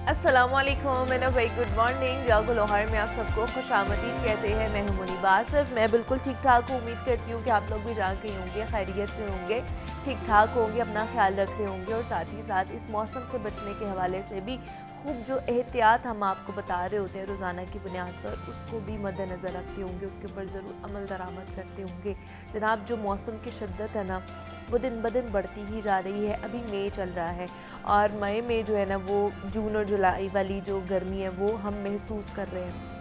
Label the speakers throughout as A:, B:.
A: السلام علیکم مینا بھائی، گڈ مارننگ. جاگو لاہور میں آپ سب کو خوش آمدید کہتے ہیں. میں ہوں منیبہ آصف. میں بالکل ٹھیک ٹھاک ہوں. امید کرتی ہوں کہ آپ لوگ بھی جہاں کہیں ہوں گے خیریت سے ہوں گے، ٹھیک ٹھاک ہوں گے، اپنا خیال رکھ رہے ہوں گے، اور ساتھ ہی ساتھ اس موسم سے بچنے کے حوالے سے بھی خوب جو احتیاط ہم آپ کو بتا رہے ہوتے ہیں روزانہ کی بنیاد پر، اس کو بھی مد نظر رکھتے ہوں گے، اس کے اوپر ضرور عمل درآمد کرتے ہوں گے. جناب جو موسم کی شدت ہے نا وہ دن بدن بڑھتی ہی جا رہی ہے. ابھی مئی چل رہا ہے اور مئی میں جو ہے نا وہ جون اور جولائی والی جو گرمی ہے وہ ہم محسوس کر رہے ہیں.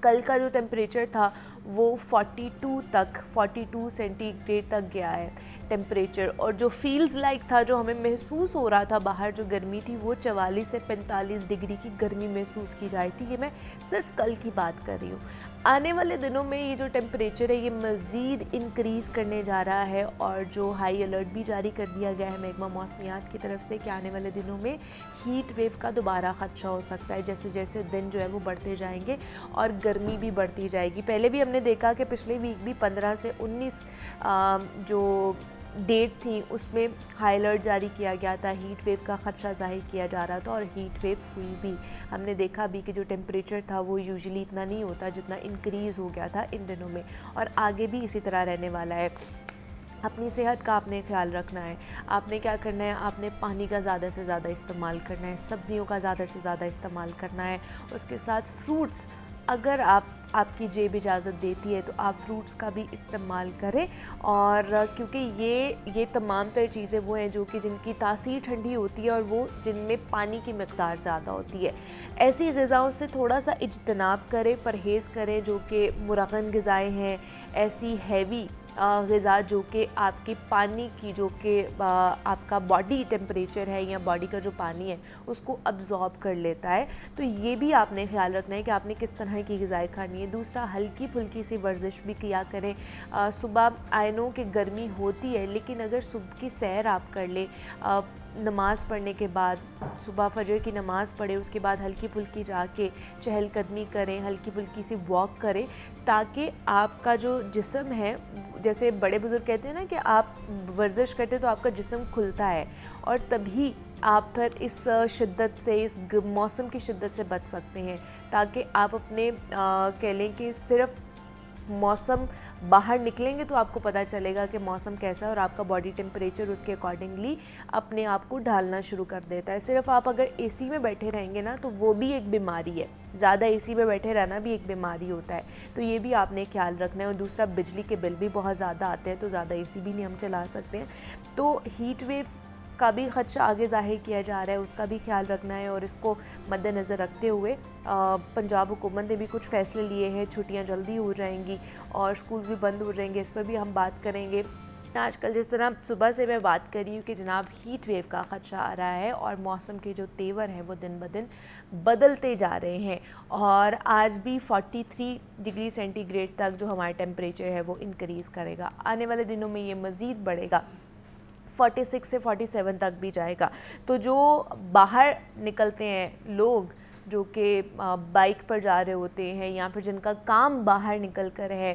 A: کل کا جو ٹیمپریچر تھا وہ 42 سینٹی گریڈ تک گیا ہے ٹیمپریچر، اور جو فیلز لائک تھا، جو ہمیں محسوس ہو رہا تھا باہر جو گرمی تھی، وہ 44 سے 45 ڈگری کی گرمی محسوس کی جا رہی تھی. یہ میں صرف کل کی بات کر رہی ہوں. آنے والے دنوں میں یہ جو ٹیمپریچر ہے یہ مزید انکریز کرنے جا رہا ہے، اور جو ہائی الرٹ بھی جاری کر دیا گیا ہے محکمہ موسمیات کی طرف سے کہ آنے والے دنوں میں ہیٹ ویو کا دوبارہ خدشہ ہو سکتا ہے. جیسے جیسے دن جو ہے وہ بڑھتے جائیں گے اور گرمی بھی بڑھتی جائے گی. پہلے بھی ہم نے دیکھا کہ پچھلے ویک بھی 15 سے 19 جو ڈیٹ تھی اس میں ہائی الرٹ جاری کیا گیا تھا، ہیٹ ویو کا خدشہ ظاہر کیا جا رہا تھا، اور ہیٹ ویو ہوئی بھی. ہم نے دیکھا بھی کہ جو ٹیمپریچر تھا وہ یوزلی اتنا نہیں ہوتا جتنا انکریز ہو گیا تھا ان دنوں میں، اور آگے بھی اسی طرح رہنے والا ہے. اپنی صحت کا آپ نے خیال رکھنا ہے. آپ نے کیا کرنا ہے؟ آپ نے پانی کا زیادہ سے زیادہ استعمال کرنا ہے، سبزیوں کا زیادہ سے زیادہ استعمال کرنا ہے. اس کے ساتھ فروٹس، اگر آپ کی جیب اجازت دیتی ہے تو آپ فروٹس کا بھی استعمال کریں. اور کیونکہ یہ تمام تر چیزیں وہ ہیں جو کہ جن کی تاثیر ٹھنڈی ہوتی ہے اور وہ جن میں پانی کی مقدار زیادہ ہوتی ہے. ایسی غذاؤں سے تھوڑا سا اجتناب کریں، پرہیز کریں جو کہ مرغن غذائیں ہیں. ایسی ہیوی غذا جو کہ آپ کی پانی کی، جو کہ آپ کا باڈی ٹیمپریچر ہے یا باڈی کا جو پانی ہے اس کو ابزارب کر لیتا ہے، تو یہ بھی آپ نے خیال رکھنا ہے کہ آپ نے کس طرح کی غذائیں کھانی ہے. دوسرا، ہلکی پھلکی سی ورزش بھی کیا کریں. صبح آئی نو کہ گرمی ہوتی ہے، لیکن اگر صبح کی سیر آپ کر لیں نماز پڑھنے کے بعد، صبح فجر کی نماز پڑھیں، اس کے بعد ہلکی پھلکی جا کے چہل قدمی کریں، ہلکی پھلکی سی واک کریں، تاکہ آپ کا جو جسم ہے، جیسے بڑے بزرگ کہتے ہیں نا کہ آپ ورزش کرتے تو آپ کا جسم کھلتا ہے، اور تبھی آپ پھر اس شدت سے، اس موسم کی شدت سے بچ سکتے ہیں. تاکہ آپ اپنے کہہ لیں کہ صرف موسم باہر نکلیں گے تو آپ کو پتہ چلے گا کہ موسم کیسا ہے، اور آپ کا باڈی ٹیمپریچر اس کے اکارڈنگلی اپنے آپ کو ڈھالنا شروع کر دیتا ہے. صرف آپ اگر اے سی میں بیٹھے رہیں گے نا تو وہ بھی ایک بیماری ہے. زیادہ اے سی میں بیٹھے رہنا بھی ایک بیماری ہوتا ہے، تو یہ بھی آپ نے خیال رکھنا ہے. اور دوسرا، بجلی کے بل بھی بہت زیادہ آتے ہیں، تو زیادہ اے سی بھی نہیں ہم چلا سکتے ہیں. تو ہیٹ ویو کا بھی خدشہ آگے ظاہر کیا جا رہا ہے، اس کا بھی خیال رکھنا ہے. اور اس کو مد نظر رکھتے ہوئے پنجاب حکومت نے بھی کچھ فیصلے لیے ہیں. چھٹیاں جلدی ہو جائیں گی اور اسکولز بھی بند ہو جائیں گے، اس پر بھی ہم بات کریں گے. آج کل جس طرح صبح سے میں بات کر رہی ہوں کہ جناب ہیٹ ویو کا خدشہ آ رہا ہے، اور موسم کے جو تیور ہیں وہ دن بدن بدلتے جا رہے ہیں. اور آج بھی 43 ڈگری سینٹی گریڈ تک جو ہمارا ٹیمپریچر ہے وہ انکریز کرے گا. آنے والے دنوں میں یہ مزید بڑھے گا، 46 سے 47 تک بھی جائے گا. تو جو باہر نکلتے ہیں لوگ، جو کہ بائک پر جا رہے ہوتے ہیں یا پھر جن کا کام باہر نکل کر ہے،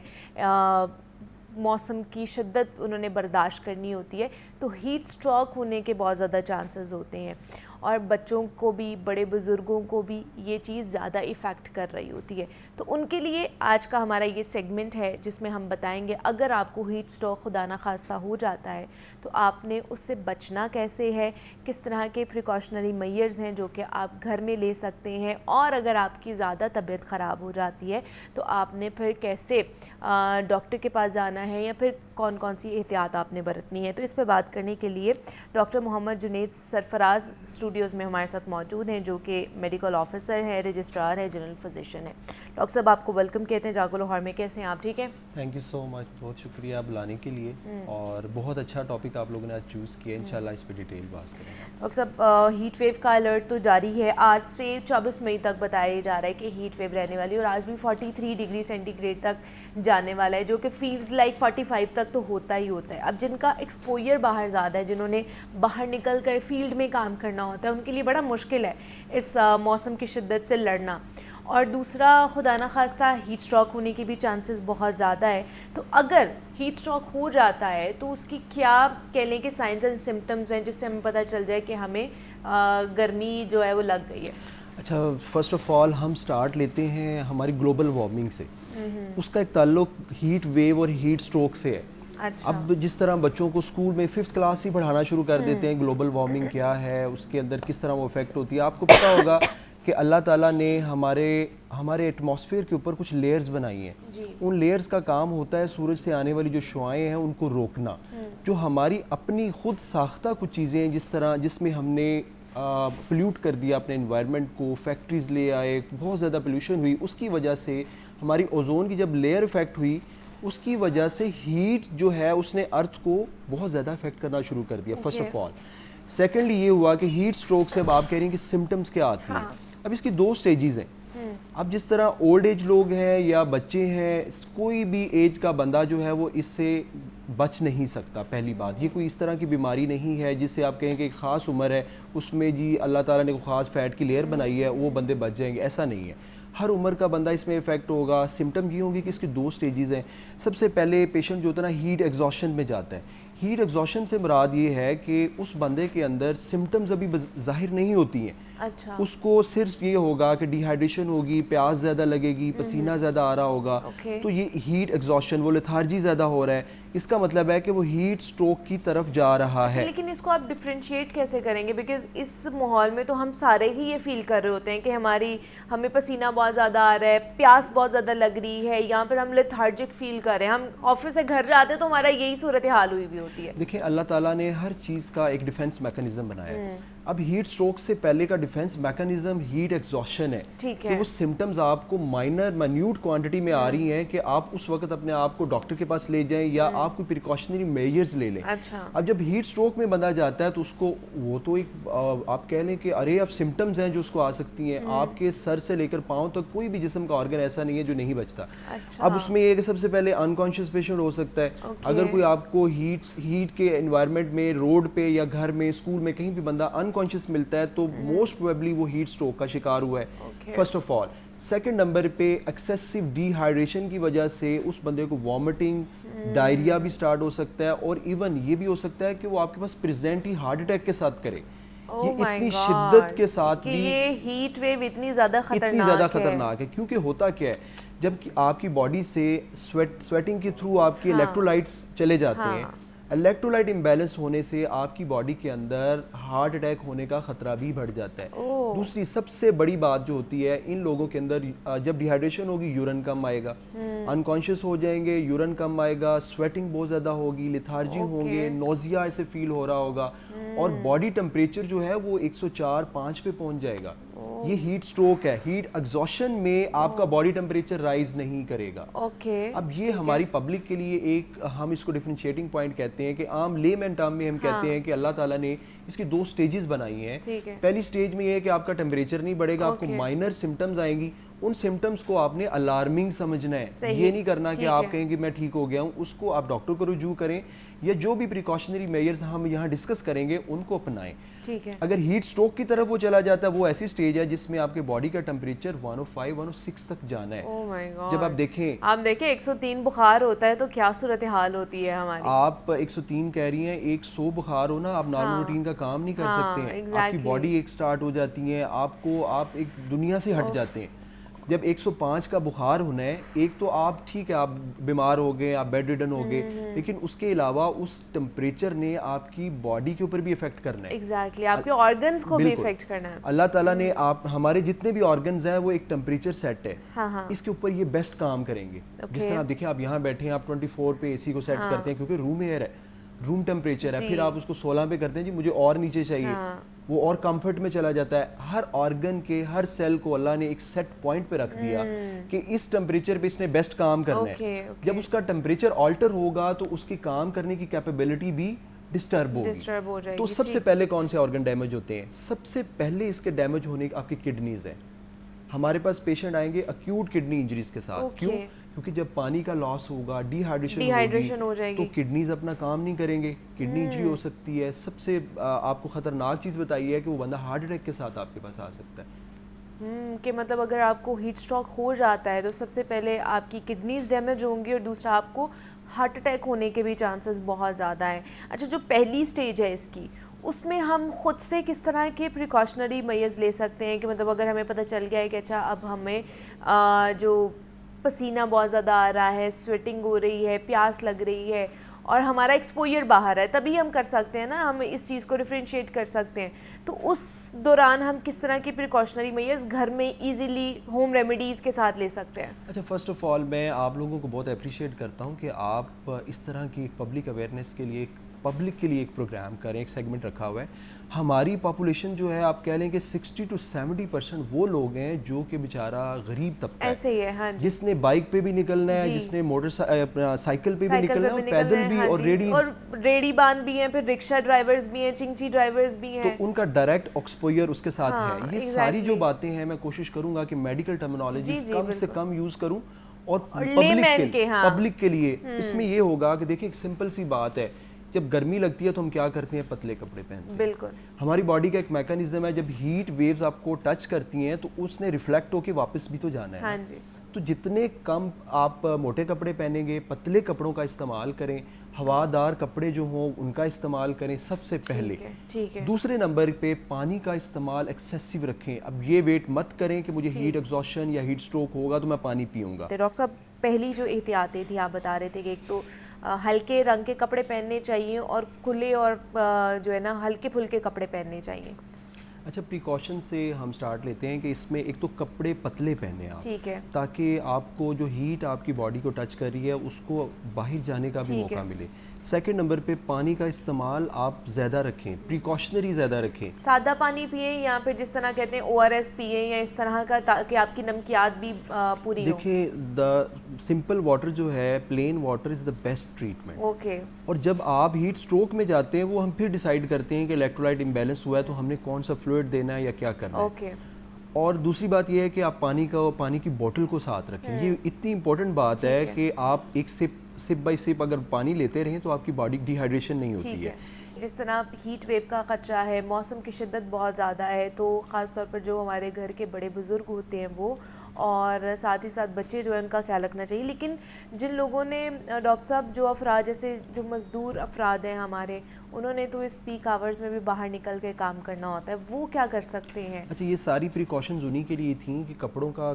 A: موسم کی شدت انہوں نے برداشت کرنی ہوتی ہے، تو ہیٹ سٹروک ہونے کے بہت زیادہ چانسز ہوتے ہیں. اور بچوں کو بھی، بڑے بزرگوں کو بھی یہ چیز زیادہ ایفیکٹ کر رہی ہوتی ہے. تو ان کے لیے آج کا ہمارا یہ سیگمنٹ ہے جس میں ہم بتائیں گے اگر آپ کو ہیٹ سٹروک خدا نخواستہ ہو جاتا ہے تو آپ نے اس سے بچنا کیسے ہے، کس طرح کے پریکاشنری میئرز ہیں جو کہ آپ گھر میں لے سکتے ہیں، اور اگر آپ کی زیادہ طبیعت خراب ہو جاتی ہے تو آپ نے پھر کیسے ڈاکٹر کے پاس جانا ہے، یا پھر کون کون سی احتیاط آپ نے برتنی ہے. تو اس پہ بات کرنے کے لیے ڈاکٹر محمد جنید سرفراز اسٹوڈیوز میں ہمارے ساتھ موجود ہیں، جو کہ میڈیکل آفیسر ہیں، رجسٹرار ہیں، جنرل فزیشین ہیں. ڈاکٹر صاحب آپ کو ویلکم کہتے ہیں جاگو لاہور میں. کیسے ہیں آپ؟ ٹھیک ہیں؟
B: تھینک یو سو مچ، بہت شکریہ بلانے کے لیے، اور بہت اچھا ٹاپک آپ لوگوں نے آج چوز کیا. انشاءاللہ اس پہ ڈیٹیل بات کریں گے.
A: ڈاکٹر صاحب ہیٹ ویو کا الرٹ تو جاری ہے، آج سے 24 مئی تک بتایا جا رہا ہے کہ ہیٹ ویو رہنے والی ہے، اور آج بھی 43 ڈگری سینٹی گریڈ تک جانے والا ہے، جو کہ فیلز لائک 45 تک تو ہوتا ہی ہوتا ہے. اب جن کا ایکسپوئر باہر زیادہ ہے، جنہوں نے باہر نکل کر فیلڈ میں کام کرنا ہوتا ہے، ان کے لیے بڑا مشکل ہے اس موسم کی شدت سے لڑنا. اور دوسرا، خدا نخواستہ ہیٹ سٹروک ہونے کی بھی چانسز بہت زیادہ ہے. تو اگر ہیٹ سٹروک ہو جاتا ہے تو اس کی کیا کہہ لیں کہ سائنز اینڈ سمٹمز ہیں جس سے ہمیں پتہ چل جائے کہ ہمیں گرمی جو ہے وہ لگ گئی ہے؟
B: اچھا، فرسٹ آف آل ہم سٹارٹ لیتے ہیں ہماری گلوبل وارمنگ سے. اس کا ایک تعلق ہیٹ ویو اور ہیٹ اسٹروک سے ہے.
A: اچھا.
B: اب جس طرح بچوں کو اسکول میں 5th کلاس ہی پڑھانا شروع کر دیتے ہیں گلوبل وارمنگ کیا ہے، اس کے اندر کس طرح وہ افیکٹ ہوتی ہے. آپ کو پتہ ہوگا کہ اللہ تعالیٰ نے ہمارے ایٹماسفیئر کے اوپر کچھ لیئرز بنائی ہیں. ان لیئرز کا کام ہوتا ہے سورج سے آنے والی جو شعاعیں ہیں ان کو روکنا. جو ہماری اپنی خود ساختہ کچھ چیزیں ہیں جس میں ہم نے پلیوٹ کر دیا اپنے انوائرمنٹ کو، فیکٹریز لے آئے، بہت زیادہ پلیوشن ہوئی، اس کی وجہ سے ہماری اوزون کی جب لیئر افیکٹ ہوئی، اس کی وجہ سے ہیٹ جو ہے اس نے ارتھ کو بہت زیادہ افیکٹ کرنا شروع کر دیا. First of all. سیکنڈلی یہ ہوا کہ ہیٹ اسٹروک سے اب آپ کہہ رہی ہیں کہ سمٹمز کیا آتی ہیں. اب اس کی 2 سٹیجز ہیں. اب جس طرح اولڈ ایج لوگ ہیں یا بچے ہیں، کوئی بھی ایج کا بندہ جو ہے وہ اس سے بچ نہیں سکتا. پہلی بات، یہ کوئی اس طرح کی بیماری نہیں ہے جس سے آپ کہیں کہ ایک خاص عمر ہے اس میں جی اللہ تعالیٰ نے کوئی خاص فیٹ کی لیئر بنائی ہے وہ بندے بچ جائیں گے، ایسا نہیں ہے. ہر عمر کا بندہ اس میں افیکٹ ہوگا. سمٹم یہ ہوں گے کہ اس کی 2 سٹیجز ہیں. سب سے پہلے پیشنٹ جو ہوتا ہے نا ہیٹ ایگزاشن میں جاتا ہے. ہیٹ ایگزاشن سے مراد یہ ہے کہ اس بندے کے اندر سمٹمز ابھی ظاہر نہیں ہوتی ہیں.
A: اچھا.
B: اس کو صرف یہ ہوگا کہ ڈی ہائیڈریشن ہوگی، پیاس زیادہ لگے گی، پسینہ زیادہ آ رہا ہوگا. تو یہ ہیٹ ایگزاشن، وہ لیتھارجی زیادہ ہو رہا ہے، اس کا مطلب ہے کہ وہ ہیٹ سٹروک کی طرف جا رہا ہے.
A: لیکن اس کو آپ ڈفرینشیٹ کیسے کریں گے؟ بیکاز اس ماحول میں تو ہم سارے ہی یہ فیل کر رہے ہوتے ہیں کہ ہمیں پسینہ بہت زیادہ آ رہا ہے، پیاس بہت زیادہ لگ رہی ہے، یہاں پر ہم لیتھارجک فیل کر رہے ہیں. ہم آفس سے گھر جاتے ہیں تو ہمارا یہی صورتحال ہوئی بھی ہوتی ہے.
B: دیکھیں اللہ تعالیٰ نے ہر چیز کا ایک ڈیفنس میکانزم بنایا ہے. اب ہیٹ سٹروک سے پہلے کا ڈیفنس میکانزم ہیٹ ایگزاشن ہے کہ وہ سمٹمز آپ کو مائنیوٹ کوانٹٹی میں آ رہی ہیں کہ آپ اس وقت اپنے آپ کو ڈاکٹر کے پاس لے جائیں یا آپ کوئی پریکاشنری میجرز لے لیں. اب جب ہیٹ سٹروک میں بندہ جاتا ہے تو اس کو وہ تو ایک آپ کہہ لیں کہ ارے آف سمٹمز ہیں جو اس کو آ سکتی ہیں. آپ کے سر سے لے کر پاؤں تک کوئی بھی جسم کا آرگن ایسا نہیں ہے جو نہیں بچتا. اب اس میں یہ کہ سب سے پہلے انکانشیس پیشنٹ ہو سکتا ہے. اگر کوئی آپ کو ہیٹ کے انوائرمنٹ میں روڈ پہ یا گھر میں اسکول میں کہیں بھی بندہ انکانشیس ملتا ہے تو موسٹ پروبیبلی وہ ہیٹ سٹروک کا شکار ہوا ہے. First of all. Second number پہ ایکسیسو ڈی ہائیڈریشن کی وجہ سے اس بندے کو وامٹنگ، ڈائریا بھی سٹارٹ ہو سکتا ہے اور ایون یہ بھی ہو سکتا ہے کہ وہ آپ کے پاس پریزنٹ ہی ہارٹ اٹیک کے ساتھ کرے. یہ اتنی شدت کے ساتھ بھی
A: یہ ہیٹ ویو اتنی زیادہ
B: خطرناک ہے. کیونکہ ہوتا کیا ہے، جب آپ کی باڈی سے سویٹنگ کے تھرو آپ کے الیکٹرولائٹس چلے جاتے ہیں، الیکٹرولائٹ امبیلنس ہونے سے آپ کی باڈی کے اندر ہارٹ اٹیک ہونے کا خطرہ بھی بڑھ جاتا ہے. دوسری سب سے بڑی بات جو ہوتی ہے ان لوگوں کے اندر، جب ڈی ہائیڈریشن ہوگی یورین کم آئے گا، انکانشیس ہو جائیں گے، یورین کم آئے گا، سویٹنگ بہت زیادہ ہوگی، لیتھارجی ہوں گے، نوزیا ایسے فیل ہو رہا ہوگا اور باڈی ٹمپریچر جو ہے وہ 104-5 پہ پہنچ جائے گا. یہ ہیٹ سٹروک ہے. ہیٹ ایگزاشن میں آپ کا باڈی ٹمپریچر رائز نہیں کرے گا. اب یہ ہماری پبلک کے لیے ایک ہم اس کو ڈیفرینشیٹنگ پوائنٹ کہتے ہیں کہ عام لے مین ٹرم میں ہم کہتے ہیں کہ اللہ تعالیٰ نے اس کی 2 سٹیجز بنائی ہیں. پہلی سٹیج میں یہ ہے کہ آپ کا ٹمپریچر نہیں بڑھے گا، آپ کو مائنر سمٹمز آئیں گی. ان سمٹمز کو آپ نے الارمنگ سمجھنا ہے. یہ نہیں کرنا کہ آپ کہیں کہ میں ٹھیک ہو گیا ہوں. اس کو آپ ڈاکٹر کو رجوع کریں یا جو بھی پریکاشنری میجرز ہم یہاں ڈسکس کریں گے ان کو اپنائیں. اگر ہیٹ سٹروک کی طرف وہ چلا جاتا ہے، وہ ایسی سٹیج ہے جس میں آپ کے باڈی کا ٹمپریچر 105-106 تک جانا ہے. جب آپ دیکھیں
A: 103 بخار ہوتا ہے تو کیا صورتحال ہوتی ہے ہماری.
B: آپ 103 کہہ رہی ہیں، 100 بخار ہونا آپ نارمل روٹین کا کام نہیں کر سکتے ہیں. آپ کی باڈی ایک سٹارٹ ہو جاتی ہے، آپ ایک دنیا سے ہٹ جاتے ہیں. جب 105 کا بخار ہونا ہے، ایک تو آپ ٹھیک ہے آپ بیمار ہو گئے، آپ بیڈ ریڈن ہو گئے، لیکن اس کے علاوہ اس ٹمپریچر نے آپ کی باڈی کے اوپر بھی افیکٹ کرنا ہے.
A: ایگزیکٹلی آپ کے آرگنز کو بھی افیکٹ کرنا ہے.
B: اللہ تعالیٰ نے ہمارے جتنے بھی آرگنز ہیں وہ ایک ٹمپریچر سیٹ ہے، اس کے اوپر یہ بیسٹ کام کریں گے. جس طرح آپ دیکھیں، آپ یہاں بیٹھے ہیں، آپ 24 پہ اے سی کو سیٹ کرتے ہیں کیونکہ روم ایئر ہے، روم ٹمپریچر ہے. پھر آپ اس کو 16 پہ کرتے ہیں، جی مجھے اور نیچے چاہیے، وہ اور کمفرٹ میں چلا جاتا ہے. ہر آرگن کے ہر سیل کو اللہ نے ایک سیٹ پوائنٹ پہ رکھ دیا کہ اس ٹمپریچر پہ اس نے بیسٹ کام کرنا ہے. جب اس کا ٹمپریچر آلٹر ہوگا تو اس کی کام کرنے کی کیپیبلٹی بھی ڈسٹرب ہوگی. تو سب سے پہلے کون سے آرگن ڈیمیج ہوتے ہیں؟ سب سے پہلے اس کے ڈیمیج ہونے آپ کی کڈنیز ہیں. ہمارے پاس پیشنٹ آئیں گے اکیوٹ کڈنی انجریز کے ساتھ. کیوں؟ کیونکہ جب پانی کا لاس ہوگا، ڈی ہائیڈریشن ہوگی تو کڈنیز اپنا کام نہیں کریں گے، کڈنی انجری ہو سکتی ہے. سب سے آپ کو خطرناک چیز بتائی ہے کہ وہ بندہ ہارٹ اٹیک کے ساتھ آپ کے پاس آ سکتا ہے.
A: کہ مطلب اگر آپ کو ہیٹ اسٹروک ہو جاتا ہے تو سب سے پہلے آپ کی کڈنیز ڈیمیج ہوں گی اور دوسرا آپ کو ہارٹ اٹیک ہونے کے بھی چانسز بہت زیادہ ہیں. اچھا، جو پہلی سٹیج ہے اس کی، اس میں ہم خود سے کس طرح کے پریکاشنری میئرز لے سکتے ہیں کہ مطلب اگر ہمیں پتہ چل گیا ہے کہ اچھا اب ہمیں جو پسینہ بہت زیادہ آ رہا ہے، سویٹنگ ہو رہی ہے، پیاس لگ رہی ہے اور ہمارا ایکسپوئر باہر ہے، تبھی ہم کر سکتے ہیں نا، ہم اس چیز کو ڈفرینشیٹ کر سکتے ہیں. تو اس دوران ہم کس طرح کی پریکاشنری میئرز گھر میں ایزیلی ہوم ریمیڈیز کے ساتھ لے سکتے ہیں؟
B: اچھا، فرسٹ آف آل میں آپ لوگوں کو بہت اپریشیٹ کرتا ہوں کہ آپ اس طرح کی ایک پبلک اویئرنیس کے لیے پبلک کے لیے ایک پروگرام کریں، ایک سیگمنٹ رکھا ہوا ہے. ہماری پاپولیشن جو ہے آپ کہہ لیں کہ 60 to 70% وہ لوگ ہیں جو کہ بیچارہ غریب طبقہ ہے،
A: ایسے ہی ہے. ہاں
B: جس نے بائک پہ بھی نکلنا ہے، جس نے سائیکل پہ بھی نکلنا ہے، اور پیدل بھی، اور
A: ریڑی بان بھی ہیں، پھر رکشہ ڈرائیورز بھی ہیں، چنگچی ڈرائیورز بھی ہیں،
B: تو ان کا ڈائریکٹ ایکسپوئر اس کے ساتھ ہے. یہ ساری جو باتیں ہیں میں کوشش کروں گا کہ میڈیکل ٹرمینالوجیز کم سے کم یوز کروں اور پبلک کے لیے. اس میں یہ ہوگا کہ دیکھیں ایک سمپل سی بات ہے، جب گرمی لگتی ہے تو ہم کیا کرتے ہیں؟ پتلے کپڑے پہنتے ہیں.
A: بالکل
B: ہماری باڈی کا ایک میکانزم ہے، جب ہیٹ ویوز آپ کو ٹچ کرتی ہیں تو اس نے ریفلیکٹ ہو کے واپس بھی تو جانا ہے. تو جتنے کم آپ موٹے کپڑے پہنیں گے، پتلے کپڑوں کا استعمال کریں، ہوادار کپڑے جو ہوں ان کا استعمال کریں سب سے پہلے. دوسرے نمبر پہ پانی کا استعمال ایکسیسو رکھیں. اب یہ ویٹ مت کریں کہ مجھے ہیٹ ایگزاسشن یا ہیٹ سٹروک ہوگا تو میں پانی پیوں گا.
A: ڈاکٹر صاحب پہلی جو احتیاطیں تھی آپ بتا رہے تھے کہ ایک تو ہلکے رنگ کے کپڑے پہننے چاہیے اور کھلے اور جو ہے نا ہلکے پھلکے کپڑے پہننے چاہیے.
B: اچھا، پریکاشن سے ہم سٹارٹ لیتے ہیں کہ اس میں ایک تو کپڑے پتلے پہنے آپ،
A: ٹھیک ہے،
B: تاکہ آپ کو جو ہیٹ آپ کی باڈی کو ٹچ کر رہی ہے اس کو باہر جانے کا بھی موقع ملے. سیکنڈ نمبر پہ پانی کا استعمال آپ زیادہ رکھیں، پریکاشنری زیادہ رکھیں.
A: سادہ پانی پئیں یا پھر جس طرح کہتے ہیں ORS پئیں یا اس طرح کا، تاکہ آپ کی نمکیات بھی پوری ہو.
B: دیکھیں سمپل واٹر جو ہے، plain water is the best treatment.
A: Okay.
B: اور جب آپ ہیٹ سٹروک میں جاتے ہیں وہ ہم پھر ڈیسائیڈ کرتے ہیں کہ الیکٹرولائٹ امبیلنس ہوا ہے تو ہم نے کون سا فلوئڈ دینا ہے یا کیا کرنا ہے.
A: اوکے.
B: اور دوسری بات یہ ہے کہ آپ پانی کی بوٹل کو ساتھ رکھیں. یہ اتنی امپورٹنٹ بات ہے کہ آپ ایک سپ بائی سپ اگر پانی لیتے رہیں تو آپ کی باڈی ڈی ہائیڈریشن نہیں ہوتی ہے.
A: جس طرح ہیٹ ویو کا خدشہ ہے، موسم کی شدت بہت زیادہ ہے، تو خاص طور پر جو ہمارے گھر کے بڑے بزرگ ہوتے ہیں وہ، اور ساتھ ہی ساتھ بچے جو ہیں ان کا خیال رکھنا چاہیے. لیکن جن لوگوں نے ڈاکٹر صاحب جو افراد جیسے جو مزدور افراد ہیں ہمارے، انہوں نے تو اس پیک آورز میں بھی باہر نکل کے کام کرنا ہوتا ہے، وہ کیا کر سکتے ہیں؟
B: اچھا، یہ ساری پریکاشنز انہی کے لیے تھیں کہ کپڑوں کا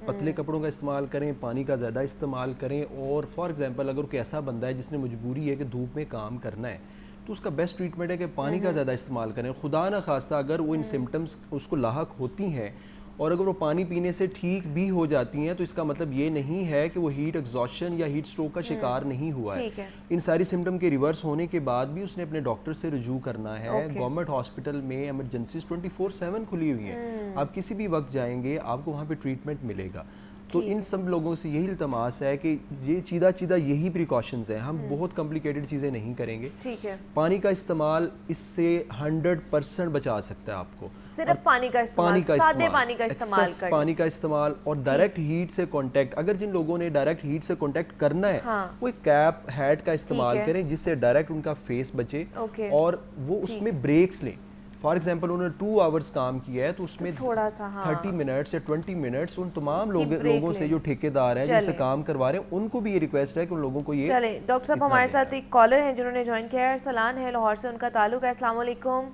B: پتلے کپڑوں کا استعمال کریں، پانی کا زیادہ استعمال کریں. اور فار ایگزامپل اگر کوئی ایسا بندہ ہے جس نے مجبوری ہے کہ دھوپ میں کام کرنا ہے تو اس کا بیسٹ ٹریٹمنٹ ہے کہ پانی کا زیادہ استعمال کریں. خدا نہ خواستہ اگر وہ ان سمٹمز اس کو لاحق ہوتی ہیں اور اگر وہ پانی پینے سے ٹھیک بھی ہو جاتی ہیں تو اس کا مطلب یہ نہیں ہے کہ وہ ہیٹ ایگزاسشن یا ہیٹ سٹروک کا شکار نہیں ہوا ہے. ان ساری سمٹم کے ریورس ہونے کے بعد بھی اس نے اپنے ڈاکٹر سے رجوع کرنا ہے. گورنمنٹ ہاسپٹل میں ایمرجنسیز 24/7 کھلی ہوئی ہیں، آپ کسی بھی وقت جائیں گے آپ کو وہاں پہ ٹریٹمنٹ ملے گا. تو ان سب لوگوں سے یہی التماس ہے کہ یہ چیدہ یہی پریکاشنز ہیں، ہم بہت کمپلیکیٹڈ چیزیں نہیں کریں گے.
A: ٹھیک ہے.
B: پانی کا استعمال اس سے 100% بچا سکتا ہے آپ کو.
A: صرف پانی کا استعمال، سادے پانی کا استعمال کریں،
B: پانی کا استعمال. اور ڈائریکٹ ہیٹ سے کانٹیکٹ، اگر جن لوگوں نے ڈائریکٹ ہیٹ سے کانٹیکٹ کرنا ہے وہ ایک کیپ ہیٹ کا استعمال کریں جس سے ڈائریکٹ ان کا فیس بچے، اور وہ اس میں بریکس لیں. فار ایگزامپل انہوں نے 2 آورس کام کیا ہے تو اس میں
A: تھوڑا سا
B: 30 منٹس یا 20 منٹس ان تمام لوگوں سے جو ٹھیکیدار ہیں جن سے کام کروا رہے ہیں ان کو بھی یہ ریکویسٹ ہے کہ ان لوگوں کو یہ.
A: چلیں ڈاکٹر صاحب، ہمارے ساتھ ایک کالر ہیں جنہوں نے جوائن کیا ہے، ارسلان ہے لاہور سے، ان کا تعلق ہے. السلام علیکم.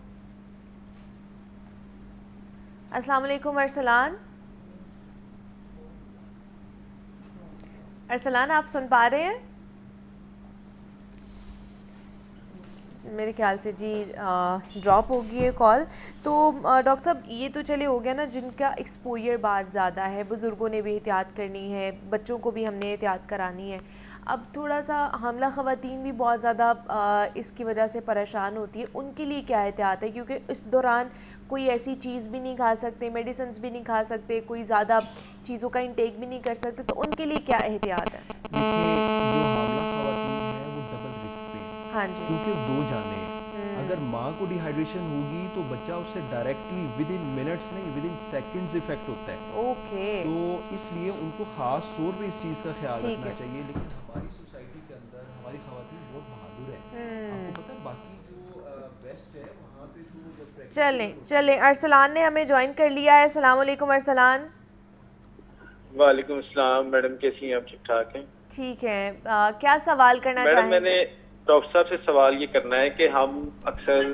A: السلام علیکم ارسلان. ارسلان آپ سن پا رہے ہیں؟ میرے خیال سے جی ڈراپ ہوگی یہ کال. تو ڈاکٹر صاحب یہ تو چلے ہو گیا نا جن کا ایکسپوئر بات زیادہ ہے، بزرگوں نے بھی احتیاط کرنی ہے، بچوں کو بھی ہم نے احتیاط کرانی ہے. اب تھوڑا سا حاملہ خواتین بھی بہت زیادہ اس کی وجہ سے پریشان ہوتی ہے، ان کے لیے کیا احتیاط ہے؟ کیونکہ اس دوران کوئی ایسی چیز بھی نہیں کھا سکتے، میڈیسنز بھی نہیں کھا سکتے، کوئی زیادہ چیزوں کا انٹیک بھی نہیں کر سکتے، تو ان کے لیے کیا احتیاط ہے؟
B: جو حاملہ خواتین ہیں وہ ڈبل رسک پہ ہیں.
A: ہاں جی.
B: کیونکہ 2 جانیں ہیں. اگر ماں کو ڈی ہائیڈریشن ہوگی تو بچہ اس سے ڈائریکٹلی ود ان منٹس نہیں ود ان سیکنڈز افیکٹ ہوتا ہے.
A: اوکے.
B: تو اس لیے ان کو خاص طور پہ اس چیز کا خیال رکھنا چاہیے. لیکن ہماری سوسائٹی کے اندر ہماری خواتین بہت بہادر ہیں. آپ کو پتہ ہے باقی جو ویسٹ ہے وہاں پہ جو
A: چلیں ارسلان نے ہمیں جوائن کر لیا ہے. السلام علیکم ارسلان.
C: وعلیکم السلام میڈم، کیسی ہیں آپ؟ ٹھیک ٹھاک ہیں؟
A: ٹھیک ہے. کیا سوال کرنا چاہیں؟
C: میڈم میں نے ڈاکٹر صاحب سے سوال یہ کرنا ہے کہ ہم اکثر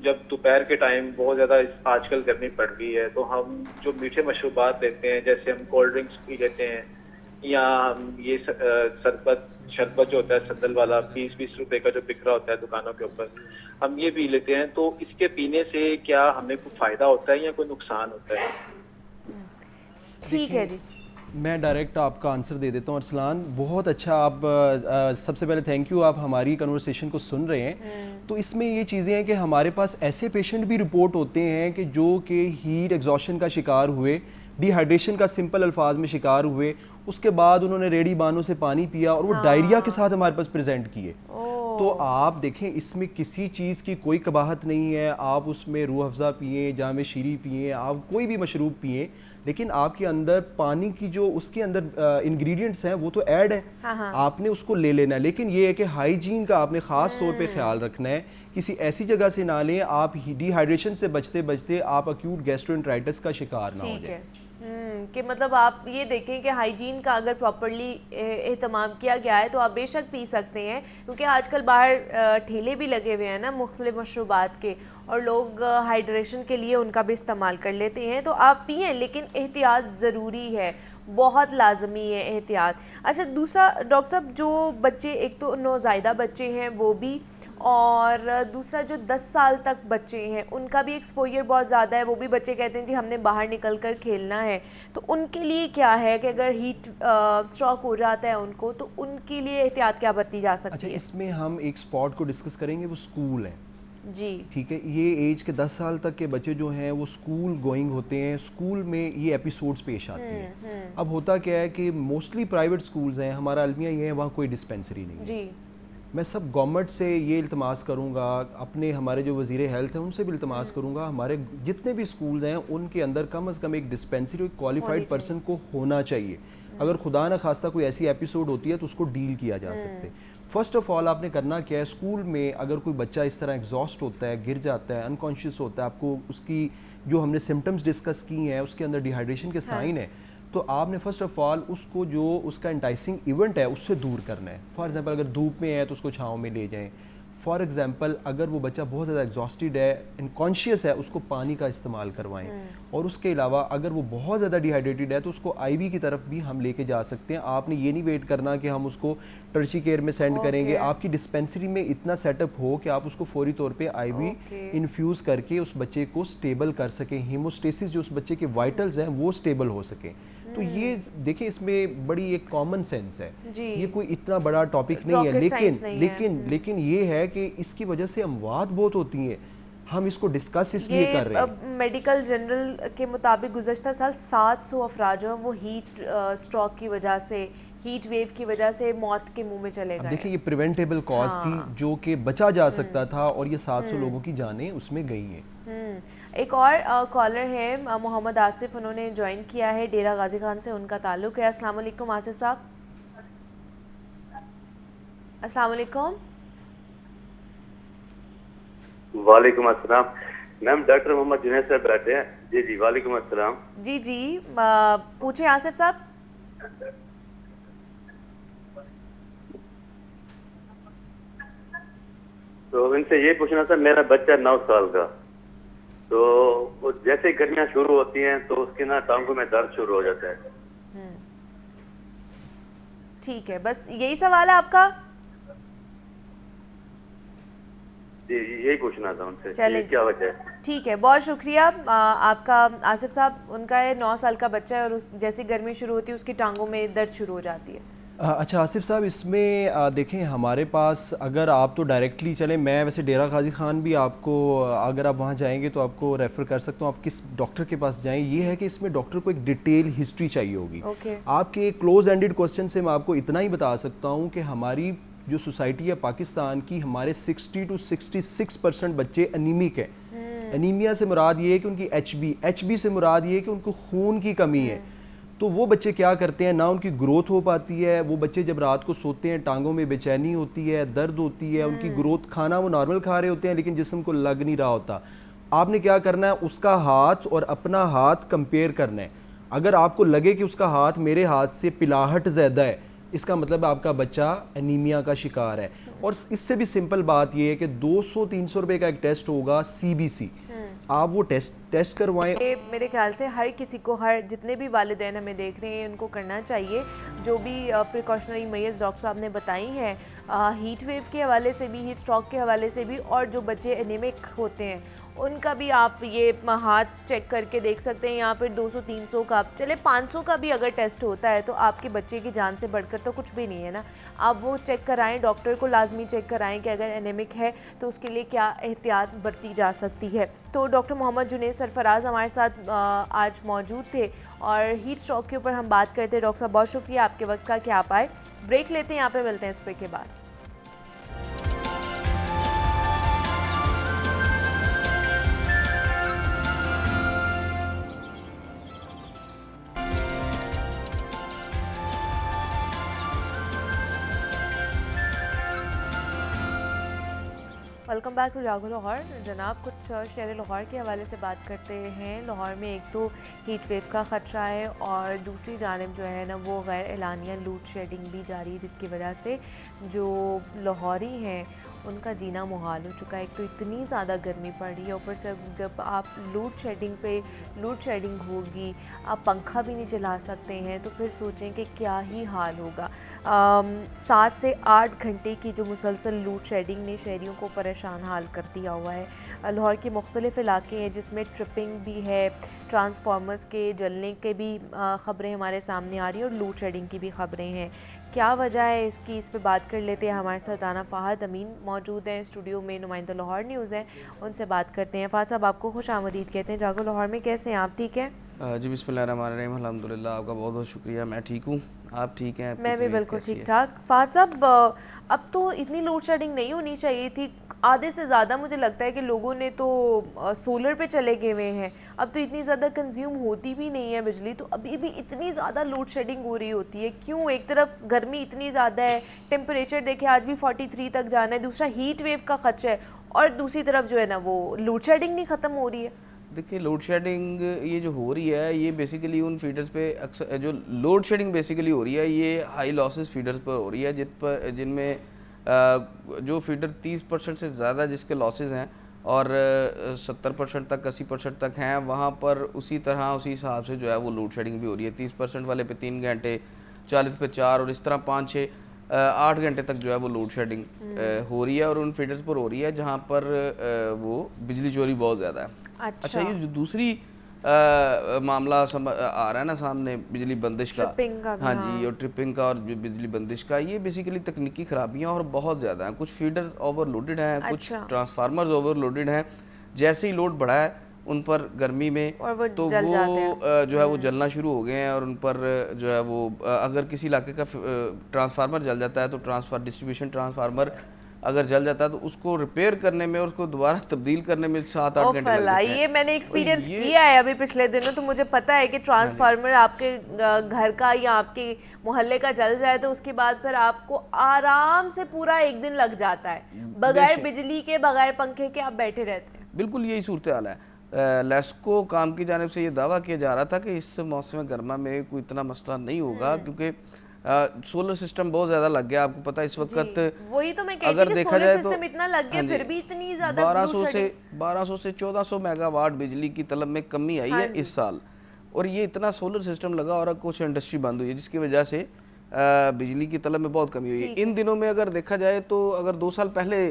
C: جب دوپہر کے ٹائم بہت زیادہ آج کل گرمی پڑ رہی ہے تو ہم جو میٹھے مشروبات لیتے ہیں جیسے ہم کولڈ ڈرنکس پی لیتے ہیں یا ہم یہ شربت جو ہوتا ہے سندل والا 20-20 روپے کا جو بک رہا ہوتا ہے دکانوں کے اوپر ہم یہ پی لیتے ہیں, تو اس کے پینے سے کیا ہمیں کوئی فائدہ ہوتا ہے یا کوئی نقصان ہوتا ہے؟
A: ٹھیک ہے جی,
B: میں ڈائریکٹ آپ کا آنسر دے دیتا ہوں. ارسلان بہت اچھا, آپ سب سے پہلے تھینک یو, آپ ہماری کنورسیشن کو سن رہے ہیں. تو اس میں یہ چیزیں ہیں کہ ہمارے پاس ایسے پیشنٹ بھی رپورٹ ہوتے ہیں کہ جو کہ ہیٹ ایگزاشن کا شکار ہوئے, ڈی ہائیڈریشن کا سمپل الفاظ میں شکار ہوئے, اس کے بعد انہوں نے ریڑی بانوں سے پانی پیا اور وہ ڈائریا کے ساتھ ہمارے پاس پریزنٹ کیے. تو آپ دیکھیں اس میں کسی چیز کی کوئی قباحت نہیں ہے, آپ اس میں روح افزا پئیں, جام شیری پئیں, آپ کوئی بھی مشروب پئیں, لیکن آپ کے اندر پانی کی جو اس کے اندر انگریڈینٹس ہیں وہ تو ایڈ ہے, آپ نے اس کو لے لینا ہے. لیکن یہ ہے کہ ہائیجین کا آپ نے خاص طور پہ خیال رکھنا ہے, کسی ایسی جگہ سے نہ لیں آپ ڈی ہائیڈریشن سے بچتے بچتے آپ اکیوٹ گیسٹرونٹرائٹس کا شکار نہ ہو جائیں.
A: کہ مطلب آپ یہ دیکھیں کہ ہائیجین کا اگر پراپرلی اہتمام کیا گیا ہے تو آپ بے شک پی سکتے ہیں, کیونکہ آج کل باہر ٹھیلے بھی لگے ہوئے ہیں نا مختلف مشروبات کے, اور لوگ ہائیڈریشن کے لیے ان کا بھی استعمال کر لیتے ہیں. تو آپ پئیں لیکن احتیاط ضروری ہے, بہت لازمی ہے احتیاط. اچھا دوسرا ڈاکٹر صاحب, جو بچے ایک تو نوزائیدہ بچے ہیں وہ بھی, اور دوسرا جو 10 سال تک بچے ہیں ان کا بھی ایکسپوجر بہت زیادہ ہے, وہ بھی بچے کہتے ہیں جی ہم نے باہر نکل کر کھیلنا ہے, تو ان کے لیے کیا ہے کہ اگر ہیٹ اسٹروک ہو جاتا ہے ان کو, تو ان کے لیے احتیاط کیا برتی جا سکتی ہے؟
B: اچھا اس میں ہم ایک اسپاٹ کو ڈسکس کریں گے, وہ اسکول ہے
A: جی.
B: ٹھیک ہے, یہ ایج کے 10 سال تک کے بچے جو ہیں وہ اسکول گوئنگ ہوتے ہیں, اسکول میں یہ ایپیسوڈز پیش آتے ہیں. اب ہوتا کیا ہے کہ موسٹلی پرائیویٹ اسکولز ہیں, ہمارا المیہ یہ ہے وہاں کوئی ڈسپینسری نہیں ہے.
A: جی.
B: میں سب گورنمنٹ سے یہ التماس کروں گا, اپنے ہمارے جو وزیر ہیلتھ ہیں ان سے بھی التماس کروں گا, ہمارے جتنے بھی اسکولز ہیں ان کے اندر کم از کم ایک ڈسپینسری ایک کوالیفائڈ پرسن کو ہونا چاہیے. اگر خدا نہ خواستہ کوئی ایسی ایپیسوڈ ہوتی ہے تو اس کو ڈیل کیا جا سکتے. فرسٹ آف آل آپ نے کرنا کیا ہے, اسکول میں اگر کوئی بچہ اس طرح ایگزاسٹ ہوتا ہے, گر جاتا ہے, انکانشیس ہوتا ہے, آپ کو اس کی جو ہم نے سمٹمز ڈسکس کی ہیں اس کے اندر ڈی ہائیڈریشن کے سائن ہیں, تو آپ نے فرسٹ آف آل اس کو جو اس کا انٹائسنگ ایونٹ ہے اس سے دور کرنا ہے. فار ایگزامپل اگر دھوپ میں ہے تو اس کو چھاؤں میں لے جائیں. فار ایگزامپل اگر وہ بچہ بہت زیادہ ایگزاسٹڈ ہے, انکانشیس ہے, اس کو پانی کا استعمال کروائیں. اور اس کے علاوہ اگر وہ بہت زیادہ ڈی ہائیڈریٹڈ ہے تو اس کو آئی وی کی طرف بھی ہم لے کے جا سکتے ہیں. آپ نے یہ نہیں ویٹ کرنا کہ ہم اس کو ٹرشی کیئر میں سینڈ کریں گے, آپ کی ڈسپینسری میں اتنا سیٹ اپ ہو کہ آپ اس کو فوری طور پہ آئی وی انفیوز کر کے اس بچے کو سٹیبل کر سکیں, ہیموسٹیسس جو اس بچے کے وائٹلز ہیں وہ سٹیبل ہو سکیں. تو یہ دیکھیں اس میں بڑی ایک کامن سینس ہے, یہ کوئی اتنا بڑا ٹاپک نہیں ہے, لیکن یہ ہے کہ اس کی وجہ سے اموات بہت ہوتی ہیں. ہم اس کو ڈسکس اس لیے کر رہے ہیں.
A: میڈیکل جنرل کے مطابق گزشتہ سال 700 افراد جو ہیں وہ ہیٹ اسٹروک کی وجہ سے, ہیٹ ویو کی وجہ سے موت کے منہ میں چلے گئے.
B: دیکھیں یہ پریونٹیبل کاز تھی جو کہ بچا جا سکتا تھا, اور یہ 700 لوگوں کی جانیں اس میں گئی ہیں.
A: ایک اور کالر ہے محمد آصف, انہوں نے جوائن کیا ہے, ڈیرہ غازی خان سے ان کا تعلق ہے. السلام علیکم آصف صاحب. السلام علیکم.
D: وعلیکم السلام میم, ڈاکٹر محمد جنید صاحب بیٹھے ہیں. جی جی وعلیکم السلام.
A: جی جی پوچھیں آصف صاحب.
D: تو ان سے یہ پوچھنا تھا, میرا بچہ 9 سال کا, تو جیسے گرمیاں شروع ہوتی ہیں تو اس کے نا ٹانگوں میں درد شروع ہو جاتا ہے.
A: ٹھیک ہے, بس یہی سوال ہے آپ کا؟
D: جی یہی پوچھنا تھا ان سے,
A: چلیں
D: کیا وجہ ہے.
A: ٹھیک ہے, بہت شکریہ آپ کا آصف صاحب. ان کا 9 سال کا بچہ ہے اور جیسی گرمی شروع ہوتی ہے اس کی ٹانگوں میں درد شروع ہو جاتی ہے.
B: اچھا آصف صاحب, اس میں دیکھیں ہمارے پاس اگر آپ تو ڈائریکٹلی چلیں, میں ویسے ڈیرہ غازی خان بھی آپ کو, اگر آپ وہاں جائیں گے تو آپ کو ریفر کر سکتا ہوں, آپ کس ڈاکٹر کے پاس جائیں. یہ ہے کہ اس میں ڈاکٹر کو ایک ڈیٹیل ہسٹری چاہیے ہوگی. آپ کے کلوز اینڈڈ کوسچن سے میں آپ کو اتنا ہی بتا سکتا ہوں کہ ہماری جو سوسائٹی ہے پاکستان کی, ہمارے 60 to 66% بچے انیمک ہیں. انیمیا سے مراد یہ ہے کہ ان کی ایچ بی سے مراد یہ ہے کہ ان کو خون کی کمی ہے. تو وہ بچے کیا کرتے ہیں, نہ ان کی گروتھ ہو پاتی ہے. وہ بچے جب رات کو سوتے ہیں ٹانگوں میں بے چینی ہوتی ہے, درد ہوتی ہے, ان کی گروتھ, کھانا وہ نارمل کھا رہے ہوتے ہیں لیکن جسم کو لگ نہیں رہا ہوتا. آپ نے کیا کرنا ہے, اس کا ہاتھ اور اپنا ہاتھ کمپیئر کرنا ہے. اگر آپ کو لگے کہ اس کا ہاتھ میرے ہاتھ سے پلاہٹ زیادہ ہے اس کا مطلب آپ کا بچہ انیمیا کا شکار ہے. اور اس سے بھی سمپل بات یہ ہے کہ 200-300 روپے کا ایک ٹیسٹ ہوگا CBC, آپ وہ ٹیسٹ کروائیں.
A: میرے خیال سے ہر کسی کو, جتنے بھی والدین ہمیں دیکھ رہے ہیں ان کو کرنا چاہیے جو بھی پریکاشنری میئرز ڈاکٹر صاحب نے بتائی ہیں, ہیٹ ویو کے حوالے سے بھی, ہیٹ اسٹروک کے حوالے سے بھی, اور جو بچے انیمک ہوتے ہیں ان کا بھی آپ یہ ہاتھ چیک کر کے دیکھ سکتے ہیں. یہاں پہ 200-300 کا, چلے 500 کا بھی اگر ٹیسٹ ہوتا ہے تو آپ کے بچے کی جان سے بڑھ کر تو کچھ بھی نہیں ہے نا. آپ وہ چیک کرائیں, ڈاکٹر کو لازمی چیک کرائیں کہ اگر انیمک ہے تو اس کے لیے کیا احتیاط برتی جا سکتی ہے. تو ڈاکٹر محمد جنید سرفراز ہمارے ساتھ آج موجود تھے اور ہیٹ اسٹروک کے اوپر ہم بات کرتے ہیں. ڈاکٹر صاحب بہت شکریہ آپ کے وقت کا کہ آپ آئے. بریک لیتے ہیں, یہاں پہ ملتے ہیں اس بریک کے بعد. Welcome back to Jaago Lahore. جناب, کچھ شہر لاہور کے حوالے سے بات کرتے ہیں. لاہور میں ایک تو ہیٹ ویو کا خدشہ ہے اور دوسری جانب جو ہے نا وہ غیر اعلانیہ لوڈ شیڈنگ بھی جاری ہے, جس کی وجہ سے جو لاہوری ہیں ان کا جینا محال ہو چکا ہے. ایک تو اتنی زیادہ گرمی پڑ رہی ہے, اوپر سے جب آپ لوڈ شیڈنگ ہوگی, آپ پنکھا بھی نہیں چلا سکتے ہیں, تو پھر سوچیں کہ کیا ہی حال ہوگا. 7 سے 8 گھنٹے کی جو مسلسل لوڈ شیڈنگ نے شہریوں کو پریشان حال کر دیا ہوا ہے. لاہور کے مختلف علاقے ہیں جس میں ٹرپنگ بھی ہے, ٹرانسفارمرز کے جلنے کے بھی خبریں ہمارے سامنے آ رہی ہیں اور لوڈ شیڈنگ کی بھی خبریں ہیں. کیا وجہ ہے اس کی, اس پہ بات کر لیتے ہیں. ہمارے ساتھ رانا فہد امین موجود ہیں اسٹوڈیو میں, نمائندہ لاہور نیوز ہے, ان سے بات کرتے ہیں. فہد صاحب, آپ کو خوش آمدید کہتے ہیں جاگو لاہور میں. کیسے ہیں آپ, ٹھیک ہیں؟
E: جی بسم اللہ الرحمن الرحیم. الحمدللہ, آپ کا بہت بہت شکریہ. میں ٹھیک ہوں, آپ ٹھیک ہیں؟
A: میں بھی بالکل ٹھیک ٹھاک. فہد صاحب, اب تو اتنی لوڈ شیڈنگ نہیں ہونی چاہیے تھی. آدھے سے زیادہ مجھے لگتا ہے کہ لوگوں نے تو سولر پہ چلے گئے ہوئے ہیں. اب تو اتنی زیادہ کنزیوم ہوتی بھی نہیں ہے بجلی, تو ابھی بھی اتنی زیادہ لوڈ شیڈنگ ہو رہی ہوتی ہے کیوں؟ ایک طرف گرمی اتنی زیادہ ہے, ٹیمپریچر دیکھیں آج بھی 43 تک جانا ہے, دوسرا ہیٹ ویو کا خدشہ ہے, اور دوسری طرف جو ہے نا وہ لوڈ شیڈنگ نہیں ختم ہو رہی ہے.
E: دیکھیے, لوڈ شیڈنگ یہ جو ہو رہی ہے یہ بیسیکلی ان فیڈرز پہ اکثر جو لوڈ شیڈنگ بیسیکلی ہو رہی ہے یہ ہائی لاسز فیڈرز پر ہو رہی ہے, جن میں جو فیڈر 30% سے زیادہ جس کے لاسز ہیں اور 70% تک 80% تک ہیں, وہاں پر اسی حساب سے جو ہے وہ لوڈ شیڈنگ بھی ہو رہی ہے. 30% والے پہ 3 گھنٹے, 40 پہ 4, اور اس طرح 5-6-8 گھنٹے تک جو ہے وہ لوڈ شیڈنگ ہو رہی ہے, اور ان فیڈرز پر ہو رہی ہے جہاں پر وہ بجلی چوری بہت زیادہ ہے. اچھا, یہ جو دوسری معاملہ آ رہا ہے نا سامنے بجلی بندش کا, ہاں جی, اور ٹرپنگ کا اور بجلی بندش کا, یہ بیسیکلی تکنیکی خرابیاں اور بہت زیادہ ہیں. کچھ فیڈرز اوور لوڈڈ ہیں, کچھ ٹرانسفارمرز اوور لوڈڈ ہیں. جیسے ہی لوڈ بڑھا ہے ان پر گرمی میں تو وہ جو ہے وہ جلنا شروع ہو گئے ہیں, اور ان پر جو ہے وہ اگر کسی علاقے کا ٹرانسفارمر جل جاتا ہے تو ڈسٹریبیوشن ٹرانسفارمر اگر جل جاتا ہے تو اس کو ریپیئر کرنے میں اور اس کو دوبارہ تبدیل کرنے میں 7-8 گھنٹے لگ جاتے ہیں.
A: یہ میں نے ایکسپیرینس کیا ہے ابھی پچھلے دنوں, تو مجھے پتا ہے کہ ٹرانسفارمر آپ کے گھر کا یا آپ کے محلے کا جل جائے تو اس کے بعد پھر آپ کو آرام سے پورا 1 دن لگ جاتا ہے, بغیر بجلی کے, بغیر پنکھے کے آپ بیٹھے رہتے ہیں.
E: بالکل یہی صورتحال ہے. لیسکو کام کی جانب سے یہ دعویٰ کیا جا رہا تھا کہ اس موسم گرما میں کوئی اتنا مسئلہ نہیں ہوگا, کیونکہ سولر سسٹم بہت زیادہ لگ گیا. آپ کو پتہ اس وقت
A: وہی تو میں کہتی ہوں کہ سولر سسٹم اتنا لگ گیا پھر بھی اتنی زیادہ
E: 1200 سے 1400 میگا واٹ بجلی کی طلب میں کمی آئی ہے اس سال, اور یہ اتنا سولر سسٹم لگا اور کچھ انڈسٹری بند ہوئی ہے جس کی وجہ سے بجلی کی طلب میں بہت کمی ہوئی ہے. ان دنوں میں اگر دیکھا جائے تو اگر 2 سال پہلے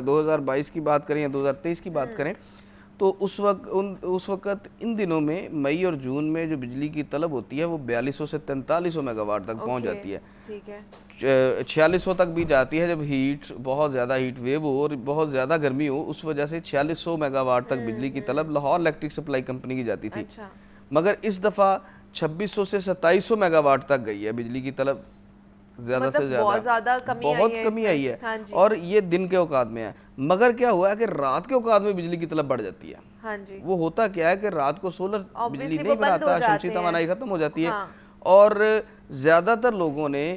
E: 2022 کی بات کریں یا 2023 کی بات کریں تو اس وقت ان دنوں میں مئی اور جون میں جو بجلی کی طلب ہوتی ہے وہ 4200 سے 4300 میگا واٹ تک پہنچ جاتی ہے. 4600 تک بھی جاتی ہے جب بہت زیادہ ہیٹ ویو ہو اور بہت زیادہ گرمی ہو. اس وجہ سے 4600 میگا واٹ تک بجلی کی طلب لاہور الیکٹرک سپلائی کمپنی کی جاتی تھی, مگر اس دفعہ 2600 سے 2700 میگا واٹ تک گئی ہے بجلی کی طلب, زیادہ سے زیادہ بہت کمی آئی ہے. اور یہ دن کے اوقات میں ہے, مگر کیا ہوا ہے کہ رات کے اوقات میں بجلی کی طلب بڑھ جاتی ہے. وہ ہوتا کیا ہے کہ رات کو سولر بجلی نہیں بناتا, شمسی توانائی ختم ہو جاتی ہے, اور زیادہ تر لوگوں نے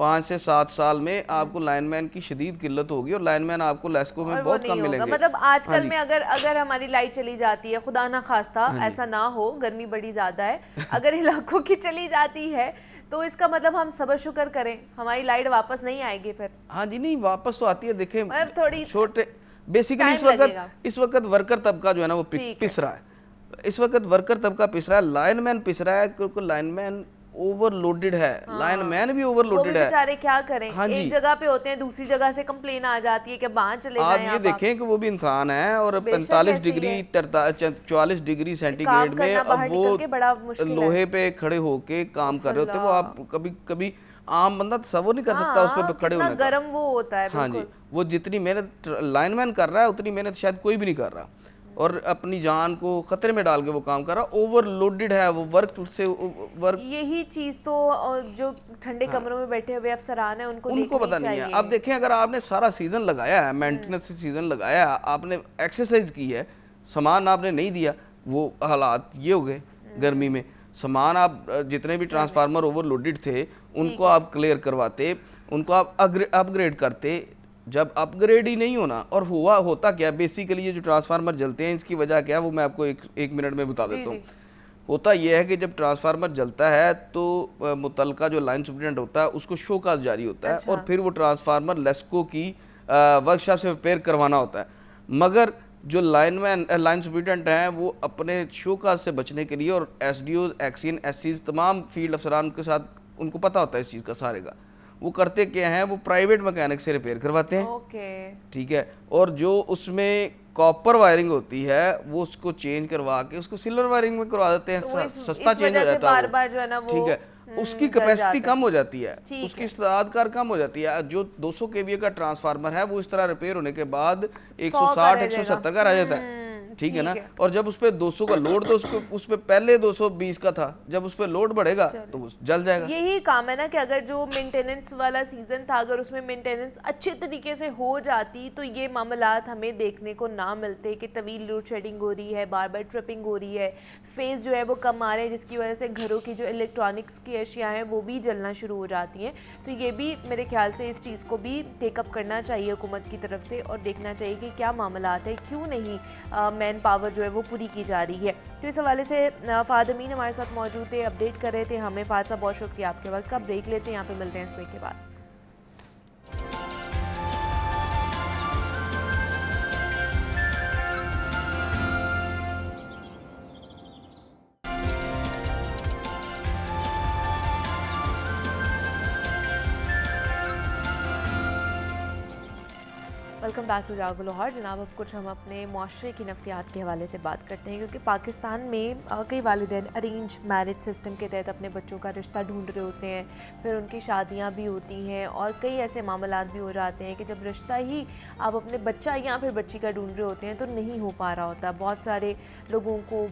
E: 5 سے 7 سال میں آپ کو لائن مین کی شدید قلت ہوگی اور لائن مین آپ کو لیسکو میں
A: اور وہ
E: بہت کم
A: نہیں
E: ملیں
A: ہوگا.
E: گے.
A: مطلب آج کل میں اگر ہماری لائٹ چلی جاتی ہے, خدا نہ خواستہ ایسا نہ ہو, گرمی بڑی زیادہ ہے, اگر علاقوں کی چلی جاتی ہے تو اس کا مطلب ہم صبر شکر کریں, ہماری لائٹ واپس نہیں آئے گی پھر.
E: ہاں جی, نہیں واپس تو آتی ہے. دیکھیں
A: تھوڑی
E: چھوٹے بیسیکلی اس وقت ورکر طبقہ جو ہے نا وہ پس رہا ہے. اس وقت ورکر طبقہ پس رہا ہے, لائن مین پس رہا ہے, کیونکہ لائن مین اوور لوڈڈ ہے, لائن مین بھی اوور لوڈڈ ہے.
A: بیچارے کیا کریں, ایک جگہ پہ ہوتے ہیں, دوسری جگہ سے کمپلین آ جاتی ہے کہ وہاں چلے جائیں.
E: آپ یہ دیکھیں کہ وہ بھی انسان ہے اور 45 ڈگری 44 ڈگری سینٹی گریڈ میں اب وہ لوہے پہ کھڑے ہو کے کام کر رہے ہوتے ہیں. وہ آپ کبھی عام بندہ تصور نہیں کر سکتا اس پہ کھڑے ہونے کا.
A: گرم وہ ہوتا ہے.
E: ہاں جی, وہ جتنی محنت لائن مین کر رہا ہے اتنی محنت شاید کوئی بھی نہیں کر رہا, اور اپنی جان کو خطرے میں ڈال کے وہ کام کر رہا. اوور لوڈڈ ہے وہ ورک سے ورک.
A: یہی چیز تو جو ٹھنڈے کمروں میں بیٹھے ہوئے افسران ہیں ان کو
E: پتہ نہیں ہے. اب دیکھیں اگر آپ نے سارا سیزن لگایا ہے, مینٹیننس سیزن لگایا ہے, آپ نے ایکسرسائز کی ہے, سامان آپ نے نہیں دیا, وہ حالات یہ ہو گئے گرمی میں. سامان آپ جتنے بھی ٹرانسفارمر اوور لوڈڈ تھے ان کو آپ کلیئر کرواتے, ان کو آپ اپ گریڈ کرتے. جب اپ گریڈ ہی نہیں ہونا, اور ہوتا کیا بیسیکلی یہ جو ٹرانسفارمر جلتے ہیں اس کی وجہ کیا ہے وہ میں آپ کو ایک منٹ میں بتا دیتا ہوں. ہوتا یہ ہے کہ جب ٹرانسفارمر جلتا ہے تو متعلقہ جو لائن سپرنٹینڈنٹ ہوتا ہے اس کو شو کاز جاری ہوتا ہے, اور پھر وہ ٹرانسفارمر لیسکو کی ورک شاپ سے ریپیئر کروانا ہوتا ہے. مگر جو لائن سپرنٹینڈنٹ ہیں وہ اپنے شو کاز سے بچنے کے لیے, اور S D Os, XEN, S Es, تمام فیلڈ افسران کے ساتھ ان کو پتہ ہوتا ہے اس چیز کا سارے کا, وہ کرتے کیا ہیں, وہ پرائیویٹ میکینک سے ریپیئر کرواتے ہیں. ٹھیک ہے, اور جو اس میں کاپر وائرنگ ہوتی ہے وہ اس کو چینج کروا کے اس کو سلور وائرنگ میں کروا دیتے ہیں, سستا چینج ہو جاتا ہے. ٹھیک ہے, اس کی کیپیسٹی کم ہو جاتی ہے, اس کی استعداد کار کم ہو جاتی ہے. جو 200 kVA کا ٹرانسفارمر ہے وہ اس طرح ریپیئر ہونے کے بعد 160 170 کا رہ جاتا ہے. ٹھیک ہے نا, اور جب اس پہ 200 کا لوڈ تو اس پہ پہلے 220 کا تھا, جب اس پہ لوڈ بڑھے گا تو وہ جل جائے گا.
A: یہی کام ہے نا کہ اگر جو مینٹیننس والا سیزن تھا اگر اس میں مینٹیننس اچھے طریقے سے ہو جاتی تو یہ معاملات ہمیں دیکھنے کو نہ ملتے کہ طویل لوڈ شیڈنگ ہو رہی ہے, بار بار ٹرپنگ ہو رہی ہے, فیز جو ہے وہ کم آ رہے ہیں, جس کی وجہ سے گھروں کی جو الیکٹرانکس کی اشیاء ہیں وہ بھی جلنا شروع ہو جاتی ہیں. تو یہ بھی میرے خیال سے اس چیز کو بھی ٹیک اپ کرنا چاہیے حکومت کی طرف سے, اور دیکھنا چاہیے کہ کیا معاملات ہیں, کیوں نہیں مین پاور جو ہے وہ پوری کی جا رہی ہے. تو اس حوالے سے فہد امین ہمارے ساتھ موجود تھے, اپڈیٹ کر رہے تھے ہمیں. فہد صاحب بہت شکریہ آپ کے وقت کا. بریک لیتے ہیں, یہاں پہ ملتے ہیں اس بریک کے بعد. Welcome back to Jaago Lahore. جناب اب کچھ ہم اپنے معاشرے کی نفسیات کے حوالے سے بات کرتے ہیں, کیونکہ پاکستان میں کئی والدین ارینج میرج سسٹم کے تحت اپنے بچوں کا رشتہ ڈھونڈ رہے ہوتے ہیں, پھر ان کی شادیاں بھی ہوتی ہیں, اور کئی ایسے معاملات بھی ہو جاتے ہیں کہ جب رشتہ ہی آپ اپنے بچہ یا پھر بچی کا ڈھونڈ رہے ہوتے ہیں تو نہیں ہو پا رہا ہوتا. بہت سارے لوگوں کو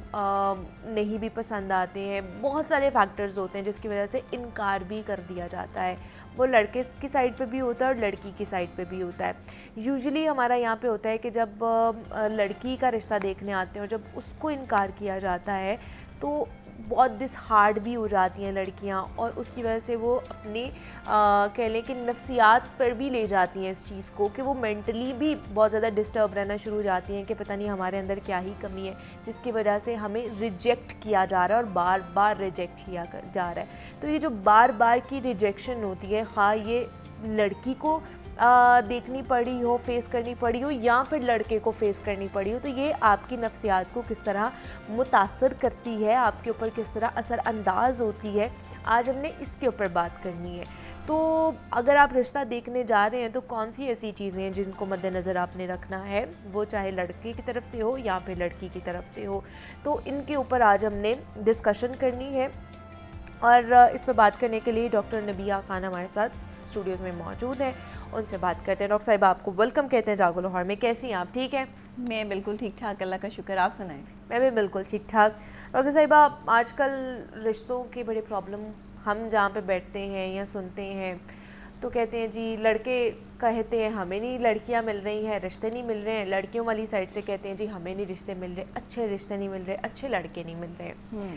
A: نہیں بھی پسند آتے ہیں, بہت سارے فیکٹرز ہوتے ہیں جس کی وجہ سے انکار بھی کر دیا جاتا ہے. وہ لڑکے کی سائڈ پہ بھی ہوتا ہے اور لڑکی کی سائڈ پہ بھی ہوتا ہے. یوزلی ہمارا یہاں پہ ہوتا ہے کہ جب لڑکی کا رشتہ دیکھنے آتے ہیں اور جب اس کو انکار کیا جاتا ہے تو بہت ڈس ہارڈ بھی ہو جاتی ہیں لڑکیاں, اور اس کی وجہ سے وہ اپنی کہہ لیں کہ نفسیات پر بھی لے جاتی ہیں اس چیز کو, کہ وہ مینٹلی بھی بہت زیادہ ڈسٹرب رہنا شروع ہو جاتی ہیں کہ پتہ نہیں ہمارے اندر کیا ہی کمی ہے جس کی وجہ سے ہمیں ریجیکٹ کیا جا رہا ہے, اور بار بار ریجیکٹ کیا جا رہا ہے. تو یہ جو بار بار کی ریجیکشن ہوتی ہے, خواہ یہ لڑکی کو دیکھنی پڑی ہو, فیس کرنی پڑی ہو, یا پھر لڑکے کو فیس کرنی پڑی ہو, تو یہ آپ کی نفسیات کو کس طرح متاثر کرتی ہے, آپ کے اوپر کس طرح اثر انداز ہوتی ہے, آج ہم نے اس کے اوپر بات کرنی ہے. تو اگر آپ رشتہ دیکھنے جا رہے ہیں تو کون سی ایسی چیزیں ہیں جن کو مد نظر آپ نے رکھنا ہے, وہ چاہے لڑکے کی طرف سے ہو یا پھر لڑکی کی طرف سے ہو. تو ان کے اوپر آج ہم نے ڈسکشن کرنی ہے, اور اس پہ بات کرنے کے لیے ڈاکٹر نبیہ خان ہمارے ساتھ اسٹوڈیوز میں موجود ہیں. ان سے بات کرتے ہیں. ڈاکٹر صاحب آپ کو ویلکم کہتے ہیں جاگو لاہور میں. کیسی ہیں آپ؟ ٹھیک ہیں؟
F: میں بالکل ٹھیک ٹھاک, اللہ کا شکر. آپ سنائیں.
A: میں بھی بالکل ٹھیک ٹھاک. ڈاکٹر صاحبہ, آج کل رشتوں کے بڑے پرابلم ہم جہاں پہ بیٹھتے ہیں یا سنتے ہیں تو کہتے ہیں جی لڑکے کہتے ہیں ہمیں نہیں لڑکیاں مل رہی ہیں, رشتے نہیں مل رہے ہیں. لڑکیوں والی سائڈ سے کہتے ہیں جی ہمیں نہیں رشتے مل رہے, اچھے رشتے نہیں مل رہے, اچھے لڑکے نہیں مل رہے ہیں.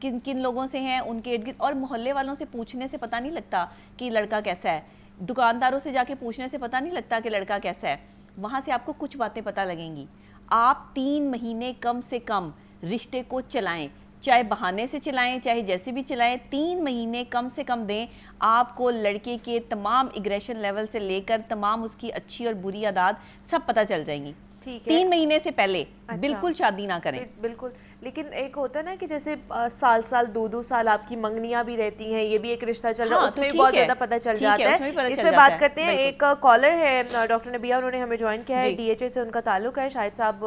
F: کن کن لوگوں سے ہیں, ان کے ارد گرد, اور محلے والوں سے پوچھنے سے پتہ نہیں لگتا کہ لڑکا کیسا ہے, دکانداروں سے جا کے پوچھنے سے پتہ نہیں لگتا کہ لڑکا کیسا ہے. وہاں سے آپ کو کچھ باتیں پتہ لگیں گی. آپ 3 مہینے کم سے کم رشتے کو چلائیں, چاہے بہانے سے چلائیں چاہے جیسے بھی چلائیں, 3 مہینے کم سے کم دیں. آپ کو لڑکے کے تمام ایگریشن لیول سے لے کر تمام اس کی اچھی اور بری عادات سب پتہ چل جائیں گی. 3 مہینے سے پہلے بالکل شادی نہ کریں.
A: بالکل. لیکن ایک ہوتا ہے نا کہ جیسے سال 2 سال آپ کی منگنیاں بھی رہتی ہیں, یہ بھی ایک رشتہ چل رہا ہے, اس میں بھی بہت زیادہ پتہ چل جاتا ہے. اس میں بات کرتے ہیں, ایک کالر ہے ڈاکٹر نبیہ, انہوں نے ہمیں جوائن کیا ہے, DHA سے ان کا تعلق ہے. شاہد صاحب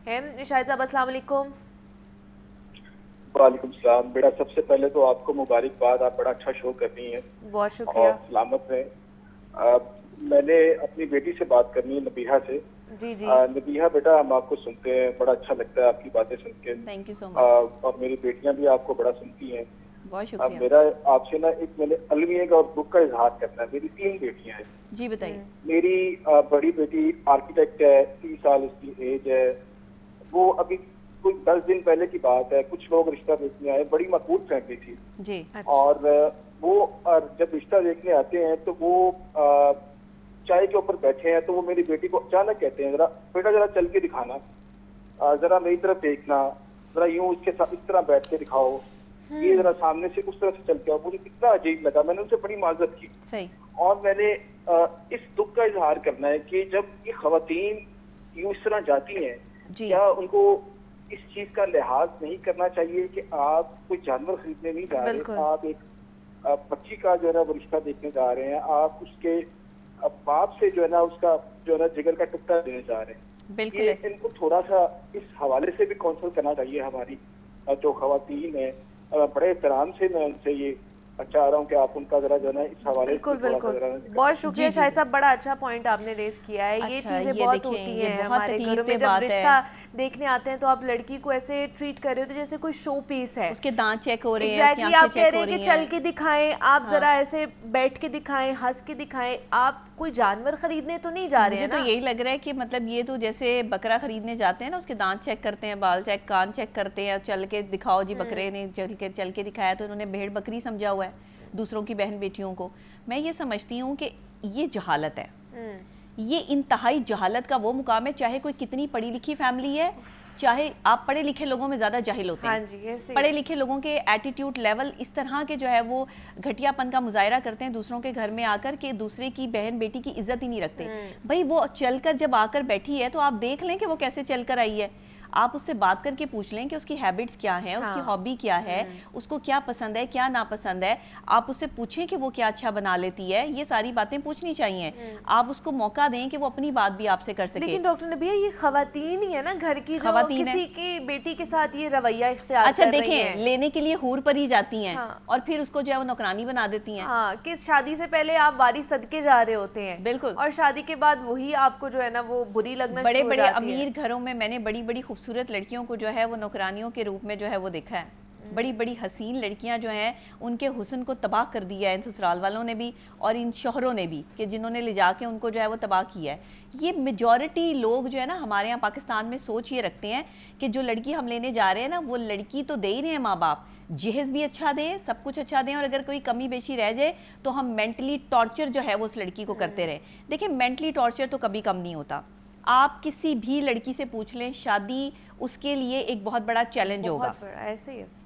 A: ہیں. شاہد صاحب السلام علیکم.
C: وعلیکم السلام. بیٹا سب سے پہلے تو آپ کو مبارکباد, آپ بڑا اچھا شو کر رہی ہیں,
A: بہت شکریہ.
C: اور سلامت رہیں. میں نے اپنی بیٹی سے بات کرنی ہے, نبیہہ سے.
A: جی جی
C: نبیہہ بیٹا, ہم آپ کو سنتے ہیں, بڑا اچھا لگتا ہے آپ کی باتیں سن کے.
F: تھینک یو سو مچ.
C: اور میری بیٹیاں بھی آپ کو بڑا سنتی ہیں.
F: بہت شکریہ.
C: میرا آپ سے نا ایک میں نے المیہ کا اور دکھ کا اظہار کرنا ہے. میری 3 بیٹیاں ہیں.
F: جی بتائیے.
C: میری بڑی بیٹی آرکیٹیکٹ ہے, 30 سال اس کی ایج ہے. وہ ابھی کوئی 10 دن پہلے کی بات ہے, کچھ لوگ رشتہ دیکھنے آئے, بڑی مقبول فیملی تھی.
F: جی.
C: اور وہ جب رشتہ دیکھنے آتے ہیں تو وہ چائے کے اوپر بیٹھے ہیں, تو وہ میری بیٹی کو اچانک کہتے ہیں, ذرا بیٹا ذرا چل کے دکھانا, ذرا میری طرف دیکھنا, ذرا یوں اس کے ساتھ اس طرح بیٹھ کے دکھاؤ, یہ ذرا سامنے سے اس طرح سے چل کے آؤ. مجھے کتنا عجیب لگا, میں نے ان سے بڑی معذرت کی.
F: صحیح.
C: اور میں نے اس دکھ کا اظہار کرنا ہے کہ جب یہ خواتین یوں اس طرح جاتی ہیں, کیا ان کو اس چیز کا لحاظ نہیں کرنا چاہیے کہ آپ کوئی جانور خریدنے نہیں جا رہے, آپ ایک بچی کا جو ہے نا وہ رشتہ دیکھنے جا رہے ہیں, آپ اس کے باپ سے جو ہے نا اس کا جو ہے نا جگر کا ٹکڑا دینے جا رہے ہیں.
F: بالکل.
C: ان کو تھوڑا سا اس حوالے سے بھی کونسل کرنا چاہیے. ہماری جو خواتین ہیں, بڑے احترام سے میں ان سے یہ چاہ رہا ہوں کہ آپ ان کا ذرا جو ہے نا اس حوالے سے.
A: بالکل. بہت شکریہ شاہد صاحب, بڑا اچھا پوائنٹ آپ نے ریز کیا ہے. یہ چیزیں بہت ہوتی ہیں ہمارے گھروں میں, جب رشتہ دیکھنے آتے ہیں تو آپ لڑکی کو ایسے ٹریٹ کر رہے ہوتے جیسے کوئی شو پیس ہے.
F: اس کے دانت چیک ہو رہے ہیں, اس کی
A: آپ
F: آنکھیں
A: کہہ
F: چیک
A: رہے
F: ہو
A: ہیں
F: رہی
A: کہ
F: ہیں,
A: چل کے دکھائیں, آپ ذرا ایسے بیٹھ کے دکھائیں, ہنس کے دکھائیں. آپ کوئی جانور خریدنے تو نہیں جا رہے ہیں.
F: مجھے تو یہی لگ رہا ہے کہ مطلب یہ تو جیسے بکرا خریدنے جاتے ہیں نا, اس کے دانت چیک کرتے ہیں, بال چیک, کان چیک کرتے ہیں, چل کے دکھاؤ جی, بکرے نے چل کے دکھایا تو انہوں نے بھیڑ بکری سمجھا ہوا ہے دوسروں کی بہن بیٹیوں کو. میں یہ سمجھتی ہوں کہ یہ جہالت ہے, یہ انتہائی جہالت کا وہ مقام ہے, چاہے کوئی کتنی پڑھی لکھی فیملی ہے, چاہے آپ پڑھے لکھے لوگوں میں زیادہ جاہل ہوتے ہیں. پڑھے لکھے لوگوں کے ایٹیٹیوڈ لیول اس طرح کے جو ہے وہ گھٹیا پن کا مظاہرہ کرتے ہیں دوسروں کے گھر میں آ کر کہ دوسرے کی بہن بیٹی کی عزت ہی نہیں رکھتے. بھائی وہ چل کر جب آ کر بیٹھی ہے تو آپ دیکھ لیں کہ وہ کیسے چل کر آئی ہے. آپ اس سے بات کر کے پوچھ لیں کہ اس کی ہیبٹس کیا ہیں, اس کی ہابی کیا ہے, اس کو کیا پسند ہے کیا ناپسند ہے. آپ اس سے پوچھیں کہ وہ کیا اچھا بنا لیتی ہے, یہ ساری باتیں پوچھنی چاہیے. آپ اس کو موقع دیں کہ وہ اپنی بات بھی آپ سے کر سکے.
A: لیکن ڈاکٹر نبیہ یہ خواتین ہی ہے نا گھر کی, جو کسی کی بیٹی کے ساتھ یہ رویہ اختیار
F: اچھا دیکھیں, لینے کے لیے حور پر ہی جاتی ہیں اور پھر اس کو جو ہے وہ نوکرانی بنا دیتی ہیں.
A: ہاں, کہ شادی سے پہلے آپ واری صدقے جا رہے ہوتے ہیں.
F: بالکل.
A: اور شادی کے بعد وہی آپ کو جو ہے نا وہ بری لگنا شروع ہو جاتی ہے.
F: بڑے بڑے امیر گھروں میں میں نے بڑی بڑی خوبصورت لڑکیوں کو جو ہے وہ نوکرانیوں کے روپ میں جو ہے وہ دیکھا ہے. بڑی بڑی حسین لڑکیاں جو ہیں ان کے حسن کو تباہ کر دیا ہے ان سسرال والوں نے بھی اور ان شوہروں نے بھی, کہ جنہوں نے لے جا کے ان کو جو ہے وہ تباہ کیا ہے. یہ میجورٹی لوگ جو ہے نا ہمارے یہاں پاکستان میں سوچ یہ رکھتے ہیں کہ جو لڑکی ہم لینے جا رہے ہیں نا, وہ لڑکی تو دے ہی رہے ہیں ماں باپ, جہیز بھی اچھا دیں, سب کچھ اچھا دیں, اور اگر کوئی کمی بیشی رہ جائے تو ہم مینٹلی ٹارچر جو ہے وہ اس لڑکی کو کرتے رہیں. دیکھیں مینٹلی ٹارچر تو کبھی کم نہیں ہوتا. آپ کسی بھی لڑکی سے پوچھ لیں, شادی اس کے لیے ایک بہت بڑا چیلنج ہوگا.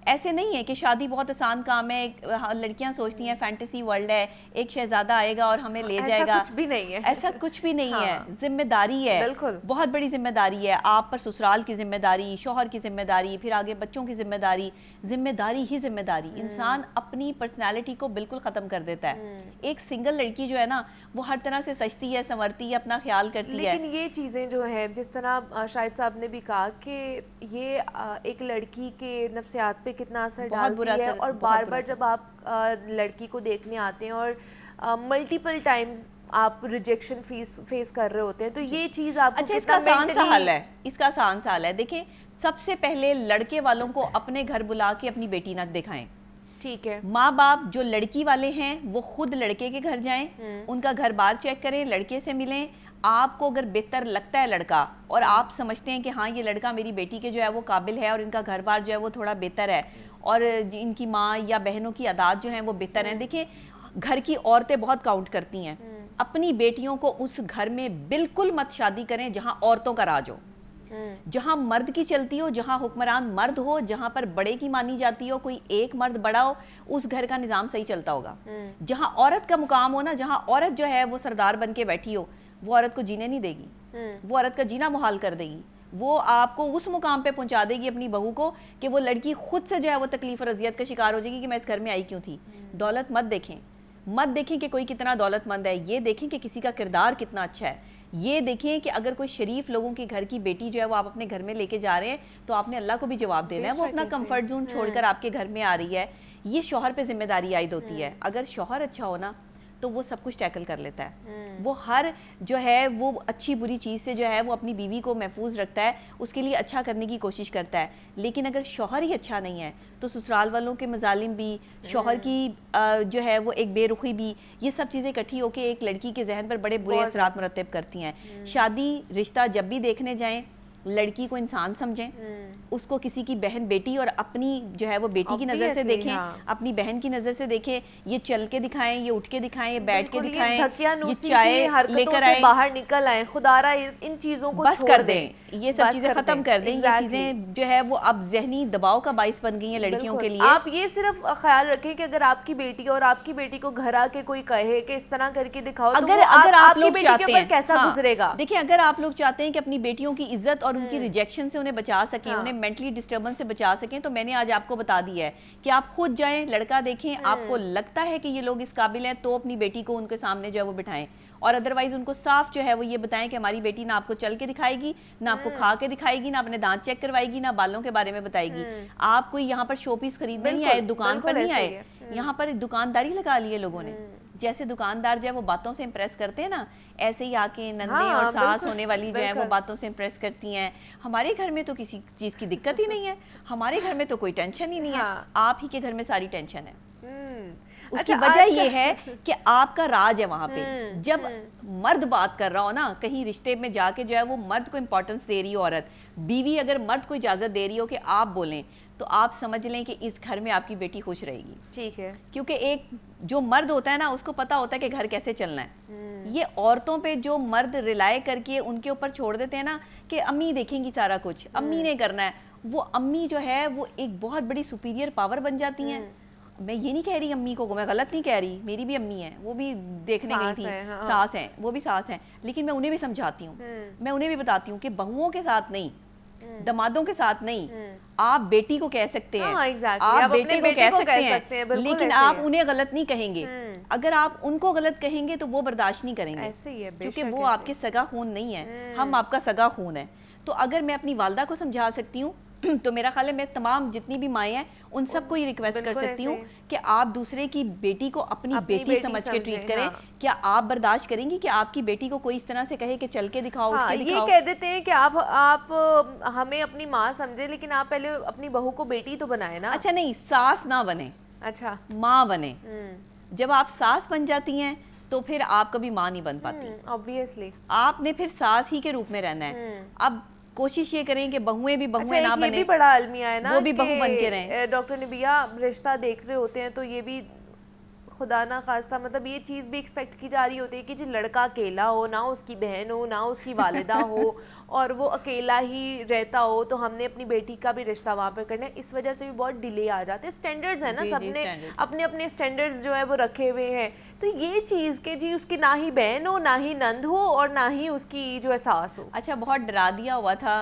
F: ایسے نہیں ہے کہ شادی بہت آسان کام ہے. لڑکیاں سوچتی ہیں فینٹیسی ورلڈ ہے, ایک شہزادہ آئے گا اور ہمیں لے جائے گا.
A: ایسا کچھ بھی نہیں ہے.
F: ایسا کچھ بھی نہیں ہے. ذمہ داری ہے, بہت بڑی ذمہ داری ہے. آپ پر سسرال کی ذمہ داری, شوہر کی ذمہ داری, پھر آگے بچوں کی ذمہ داری. ذمہ داری ہی ذمہ داری. انسان اپنی پرسنالٹی کو بالکل ختم کر دیتا ہے. ایک سنگل لڑکی جو ہے نا وہ ہر طرح سے سجتی ہے, سنورتی ہے, اپنا خیال کرتی ہے.
A: لیکن یہ چیزیں جو ہیں جس طرح شاہد صاحب نے بھی کہا کہ یہ ایک لڑکی کے نفسیات پہ کتنا اثر ڈالتی ہے, اور بار بار جب آپ لڑکی کو دیکھنے آتے ہیں اور ملٹیپل ٹائمز آپ ریجیکشن فیس کر رہے ہوتے ہیں, تو یہ چیز آپ کو
F: اس کا آسان سا حل ہے. اس کا آسان سا حل ہے. دیکھیں سب سے پہلے لڑکے والوں کو اپنے گھر بلا کے اپنی بیٹی نہ دکھائیں.
A: ٹھیک ہے.
F: ماں باپ جو لڑکی والے ہیں وہ خود لڑکے کے گھر جائیں, ان کا گھر بار چیک کریں, لڑکے سے ملیں, آپ کو اگر بہتر لگتا ہے لڑکا اور آپ سمجھتے ہیں کہ ہاں یہ لڑکا میری بیٹی کے جو ہے وہ قابل ہے اور ان کا گھر بار جو ہے وہ تھوڑا بہتر ہے اور ان کی ماں یا بہنوں کی عادات جو ہیں وہ بہتر ہیں. دیکھیں گھر کی عورتیں بہت کاؤنٹ کرتی ہیں. اپنی بیٹیوں کو اس گھر میں بالکل مت شادی کریں جہاں عورتوں کا راج ہو, جہاں مرد کی چلتی ہو, جہاں حکمران مرد ہو, جہاں پر بڑے کی مانی جاتی ہو, کوئی ایک مرد بڑا ہو, اس گھر کا نظام صحیح چلتا ہوگا. جہاں عورت کا مقام ہو نا, جہاں عورت جو ہے وہ سردار بن کے بیٹھی ہو, وہ عورت کو جینے نہیں دے گی, وہ عورت کا جینا محال کر دے گی. وہ آپ کو اس مقام پہ پہنچا دے گی اپنی بہو کو کہ وہ لڑکی خود سے جو ہے وہ تکلیف اور اذیت کا شکار ہو جائے گی کہ میں اس گھر میں آئی کیوں تھی. دولت مت دیکھیں کہ کوئی کتنا دولت مند ہے, یہ دیکھیں کہ کسی کا کردار کتنا اچھا ہے. یہ دیکھیں کہ اگر کوئی شریف لوگوں کے گھر کی بیٹی جو ہے وہ آپ اپنے گھر میں لے کے جا رہے ہیں تو آپ نے اللہ کو بھی جواب دینا ہے. وہ اپنا کمفرٹ زون چھوڑ کر آپ کے گھر میں آ رہی ہے, یہ شوہر پہ ذمہ داری عائد ہوتی ہے. اگر شوہر اچھا ہونا تو وہ سب کچھ ٹیکل کر لیتا ہے. وہ ہر جو ہے وہ اچھی بری چیز سے جو ہے وہ اپنی بیوی کو محفوظ رکھتا ہے, اس کے لیے اچھا کرنے کی کوشش کرتا ہے. لیکن اگر شوہر ہی اچھا نہیں ہے تو سسرال والوں کے مظالم بھی, شوہر کی جو ہے وہ ایک بے رخی بھی, یہ سب چیزیں اکٹھی ہو کے ایک لڑکی کے ذہن پر بڑے برے اثرات مرتب کرتی ہیں. شادی رشتہ جب بھی دیکھنے جائیں لڑکی کو انسان سمجھیں, اس کو کسی کی بہن بیٹی اور اپنی جو ہے وہ بیٹی کی نظر سے دیکھیں, اپنی بہن کی نظر سے دیکھیں. یہ چل کے دکھائیں, یہ اٹھ کے دکھائیں, یہ بیٹھ کے دکھائیں, یہ چائے لے کر آئیں,
A: باہر نکل آئیں. خدارا ان چیزوں کو
F: بس کر دیں, یہ سب چیزیں ختم کر دیں. یہ چیزیں جو ہے وہ اب ذہنی دباؤ کا باعث بن گئی ہیں لڑکیوں کے لیے.
A: آپ یہ صرف خیال رکھیں کہ اگر آپ کی بیٹی اور آپ کی بیٹی کو گھر آ کے کوئی کہے کہ اس طرح کر کے دکھاؤ,
F: اگر آپ لوگ چاہتے ہیں
A: کیسا گزرے گا.
F: دیکھیں اگر آپ لوگ چاہتے ہیں کہ اپنی بیٹیوں کی عزت اور ان کی ریجیکشن سے انہیں بچا سکیں, انہیں مینٹلی ڈسٹربنس سے بچا سکیں, تو میں نے آج آپ کو بتا دیا ہے کہ آپ خود جائیں, لڑکا دیکھیں, آپ کو لگتا ہے کہ یہ لوگ اس قابل ہیں تو اپنی بیٹی کو ان کے سامنے جو ہے وہ بٹھائیں, اور ادروائز ان کو صاف جو ہے وہ یہ بتائیں کہ ہماری بیٹی نہ آپ کو چل کے دکھائے گی, نہ آپ کو کھا کے دکھائے گی, نہ اپنے دانت چیک کروائے گی, نہ بالوں کے بارے میں بتائے گی. آپ کوئی یہاں پر شو پیس خریدنے نہیں آئے, دکان پر نہیں آئے, یہاں پر دکانداری لگا لی ہے لوگوں نے. جیسے دکاندار جو ہے وہ باتوں سے امپریس کرتے ہیں نا, ایسے ہی آ کے نندے اور ساس ہونے والی جو ہے وہ باتوں سے امپریس کرتی ہیں. ہمارے گھر میں تو کسی چیز کی دقت ہی نہیں ہے, ہمارے گھر میں تو کوئی ٹینشن ہی نہیں ہے, آپ ہی کے گھر میں ساری ٹینشن ہے. اس کی وجہ یہ ہے کہ آپ کا راج ہے وہاں پہ. جب مرد بات کر رہا ہو نا کہیں رشتے میں جا کے جو ہے وہ مرد کو امپورٹنس دے رہی ہو عورت, بیوی اگر مرد کو اجازت دے رہی ہو کہ آپ بولیں, تو آپ سمجھ لیں کہ اس گھر میں آپ کی بیٹی خوش رہے گی.
A: ٹھیک ہے,
F: کیونکہ ایک جو مرد ہوتا ہے نا اس کو پتا ہوتا ہے کہ گھر کیسے چلنا ہے. یہ عورتوں پہ جو مرد ریلائے کر کے ان کے اوپر چھوڑ دیتے ہیں نا کہ امی دیکھیں گی سارا کچھ, امی نے کرنا ہے, وہ امی جو ہے وہ ایک بہت بڑی سپیریئر پاور بن جاتی ہیں. میں یہ نہیں کہہ رہی امی کو, میں غلط نہیں کہہ رہی, میری بھی امی ہیں, وہ بھی دیکھنے گئی تھی, ساس ہیں, وہ بھی ساس ہیں, لیکن میں انہیں بھی سمجھاتی ہوں, میں انہیں بھی بتاتی ہوں کہ بہوؤں کے ساتھ نہیں, دمادوں کے ساتھ نہیں, آپ بیٹی کو کہہ سکتے ہیں, آپ بیٹے کو کہہ سکتے ہیں, لیکن آپ انہیں غلط نہیں کہیں گے. اگر آپ ان کو غلط کہیں گے تو وہ برداشت نہیں کریں گے, کیونکہ وہ آپ کے سگا خون نہیں ہے, ہم آپ کا سگا خون ہے. تو اگر میں اپنی والدہ کو سمجھا سکتی ہوں تو میرا خیال ہے میں تمام جتنی بھی مائیں ہیں ان سب کو یہ ریکویسٹ کر سکتی ہوں کہ آپ دوسرے کی بیٹی کو اپنی بیٹی سمجھ کے ٹریٹ کریں. کیا آپ برداشت کریں گی کہ آپ کی بیٹی کو کوئی اس طرح سے کہے کہ چل کے دکھاؤ, اٹھ کے دکھاؤ؟
A: یہ کہہ دیتے ہیں کہ آپ ہمیں اپنی ماں سمجھے, لیکن آپ پہلے اپنی بہو کو بیٹی تو بنائے نا.
F: اچھا نہیں, ساس نہ بنے,
A: اچھا ماں
F: بنے. جب آپ ساس بن جاتی ہیں تو پھر آپ کبھی ماں نہیں بن پاتی.
A: obviously
F: آپ نے پھر ساس ہی کے روپ میں رہنا ہے. اب کوشش یہ کریں کہ بہویں بھی بہویں نہ بنیں,
A: یہ بھی بڑا المیہ ہے نا,
F: وہ بھی بہو بن کے رہیں.
A: ڈاکٹر نبیہ رشتہ دیکھ رہے ہوتے ہیں تو یہ بھی خدا نہ خواستہ مطلب یہ چیز بھی ایکسپیکٹ کی جا رہی ہوتی ہے کہ جو لڑکا اکیلا ہو, نہ اس کی بہن ہو, نہ اس کی والدہ ہو, اور وہ اکیلا ہی رہتا ہو, تو ہم نے اپنی بیٹی کا بھی رشتہ وہاں پہ کرنا ہے. اس وجہ سے بھی بہت ڈیلے آ جاتے ہیں. اسٹینڈرڈز ہیں نا, سب نے اپنے اپنے اسٹینڈرڈز جو ہے وہ رکھے ہوئے ہیں. تو یہ چیز کہ جی اس کی نہ ہی بہن ہو, نہ ہی نند ہو, اور نہ ہی اس کی جو احساس ہو.
F: اچھا, بہت ڈرا دیا ہوا تھا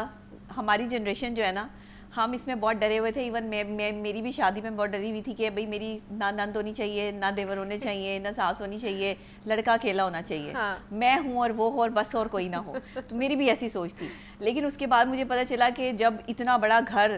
F: ہماری جنریشن جو ہے نا, ہم اس میں بہت ڈرے ہوئے تھے. ایون میں میری بھی شادی میں بہت ڈری ہوئی تھی کہ بھئی میری نہ نند ہونی چاہیے, نہ دیور ہونے چاہیے, نہ ساس ہونی چاہیے, لڑکا اکیلا ہونا چاہیے, میں ہوں اور وہ ہو اور بس اور کوئی نہ ہو. تو میری بھی ایسی سوچ تھی. لیکن اس کے بعد مجھے پتہ چلا کہ جب اتنا بڑا گھر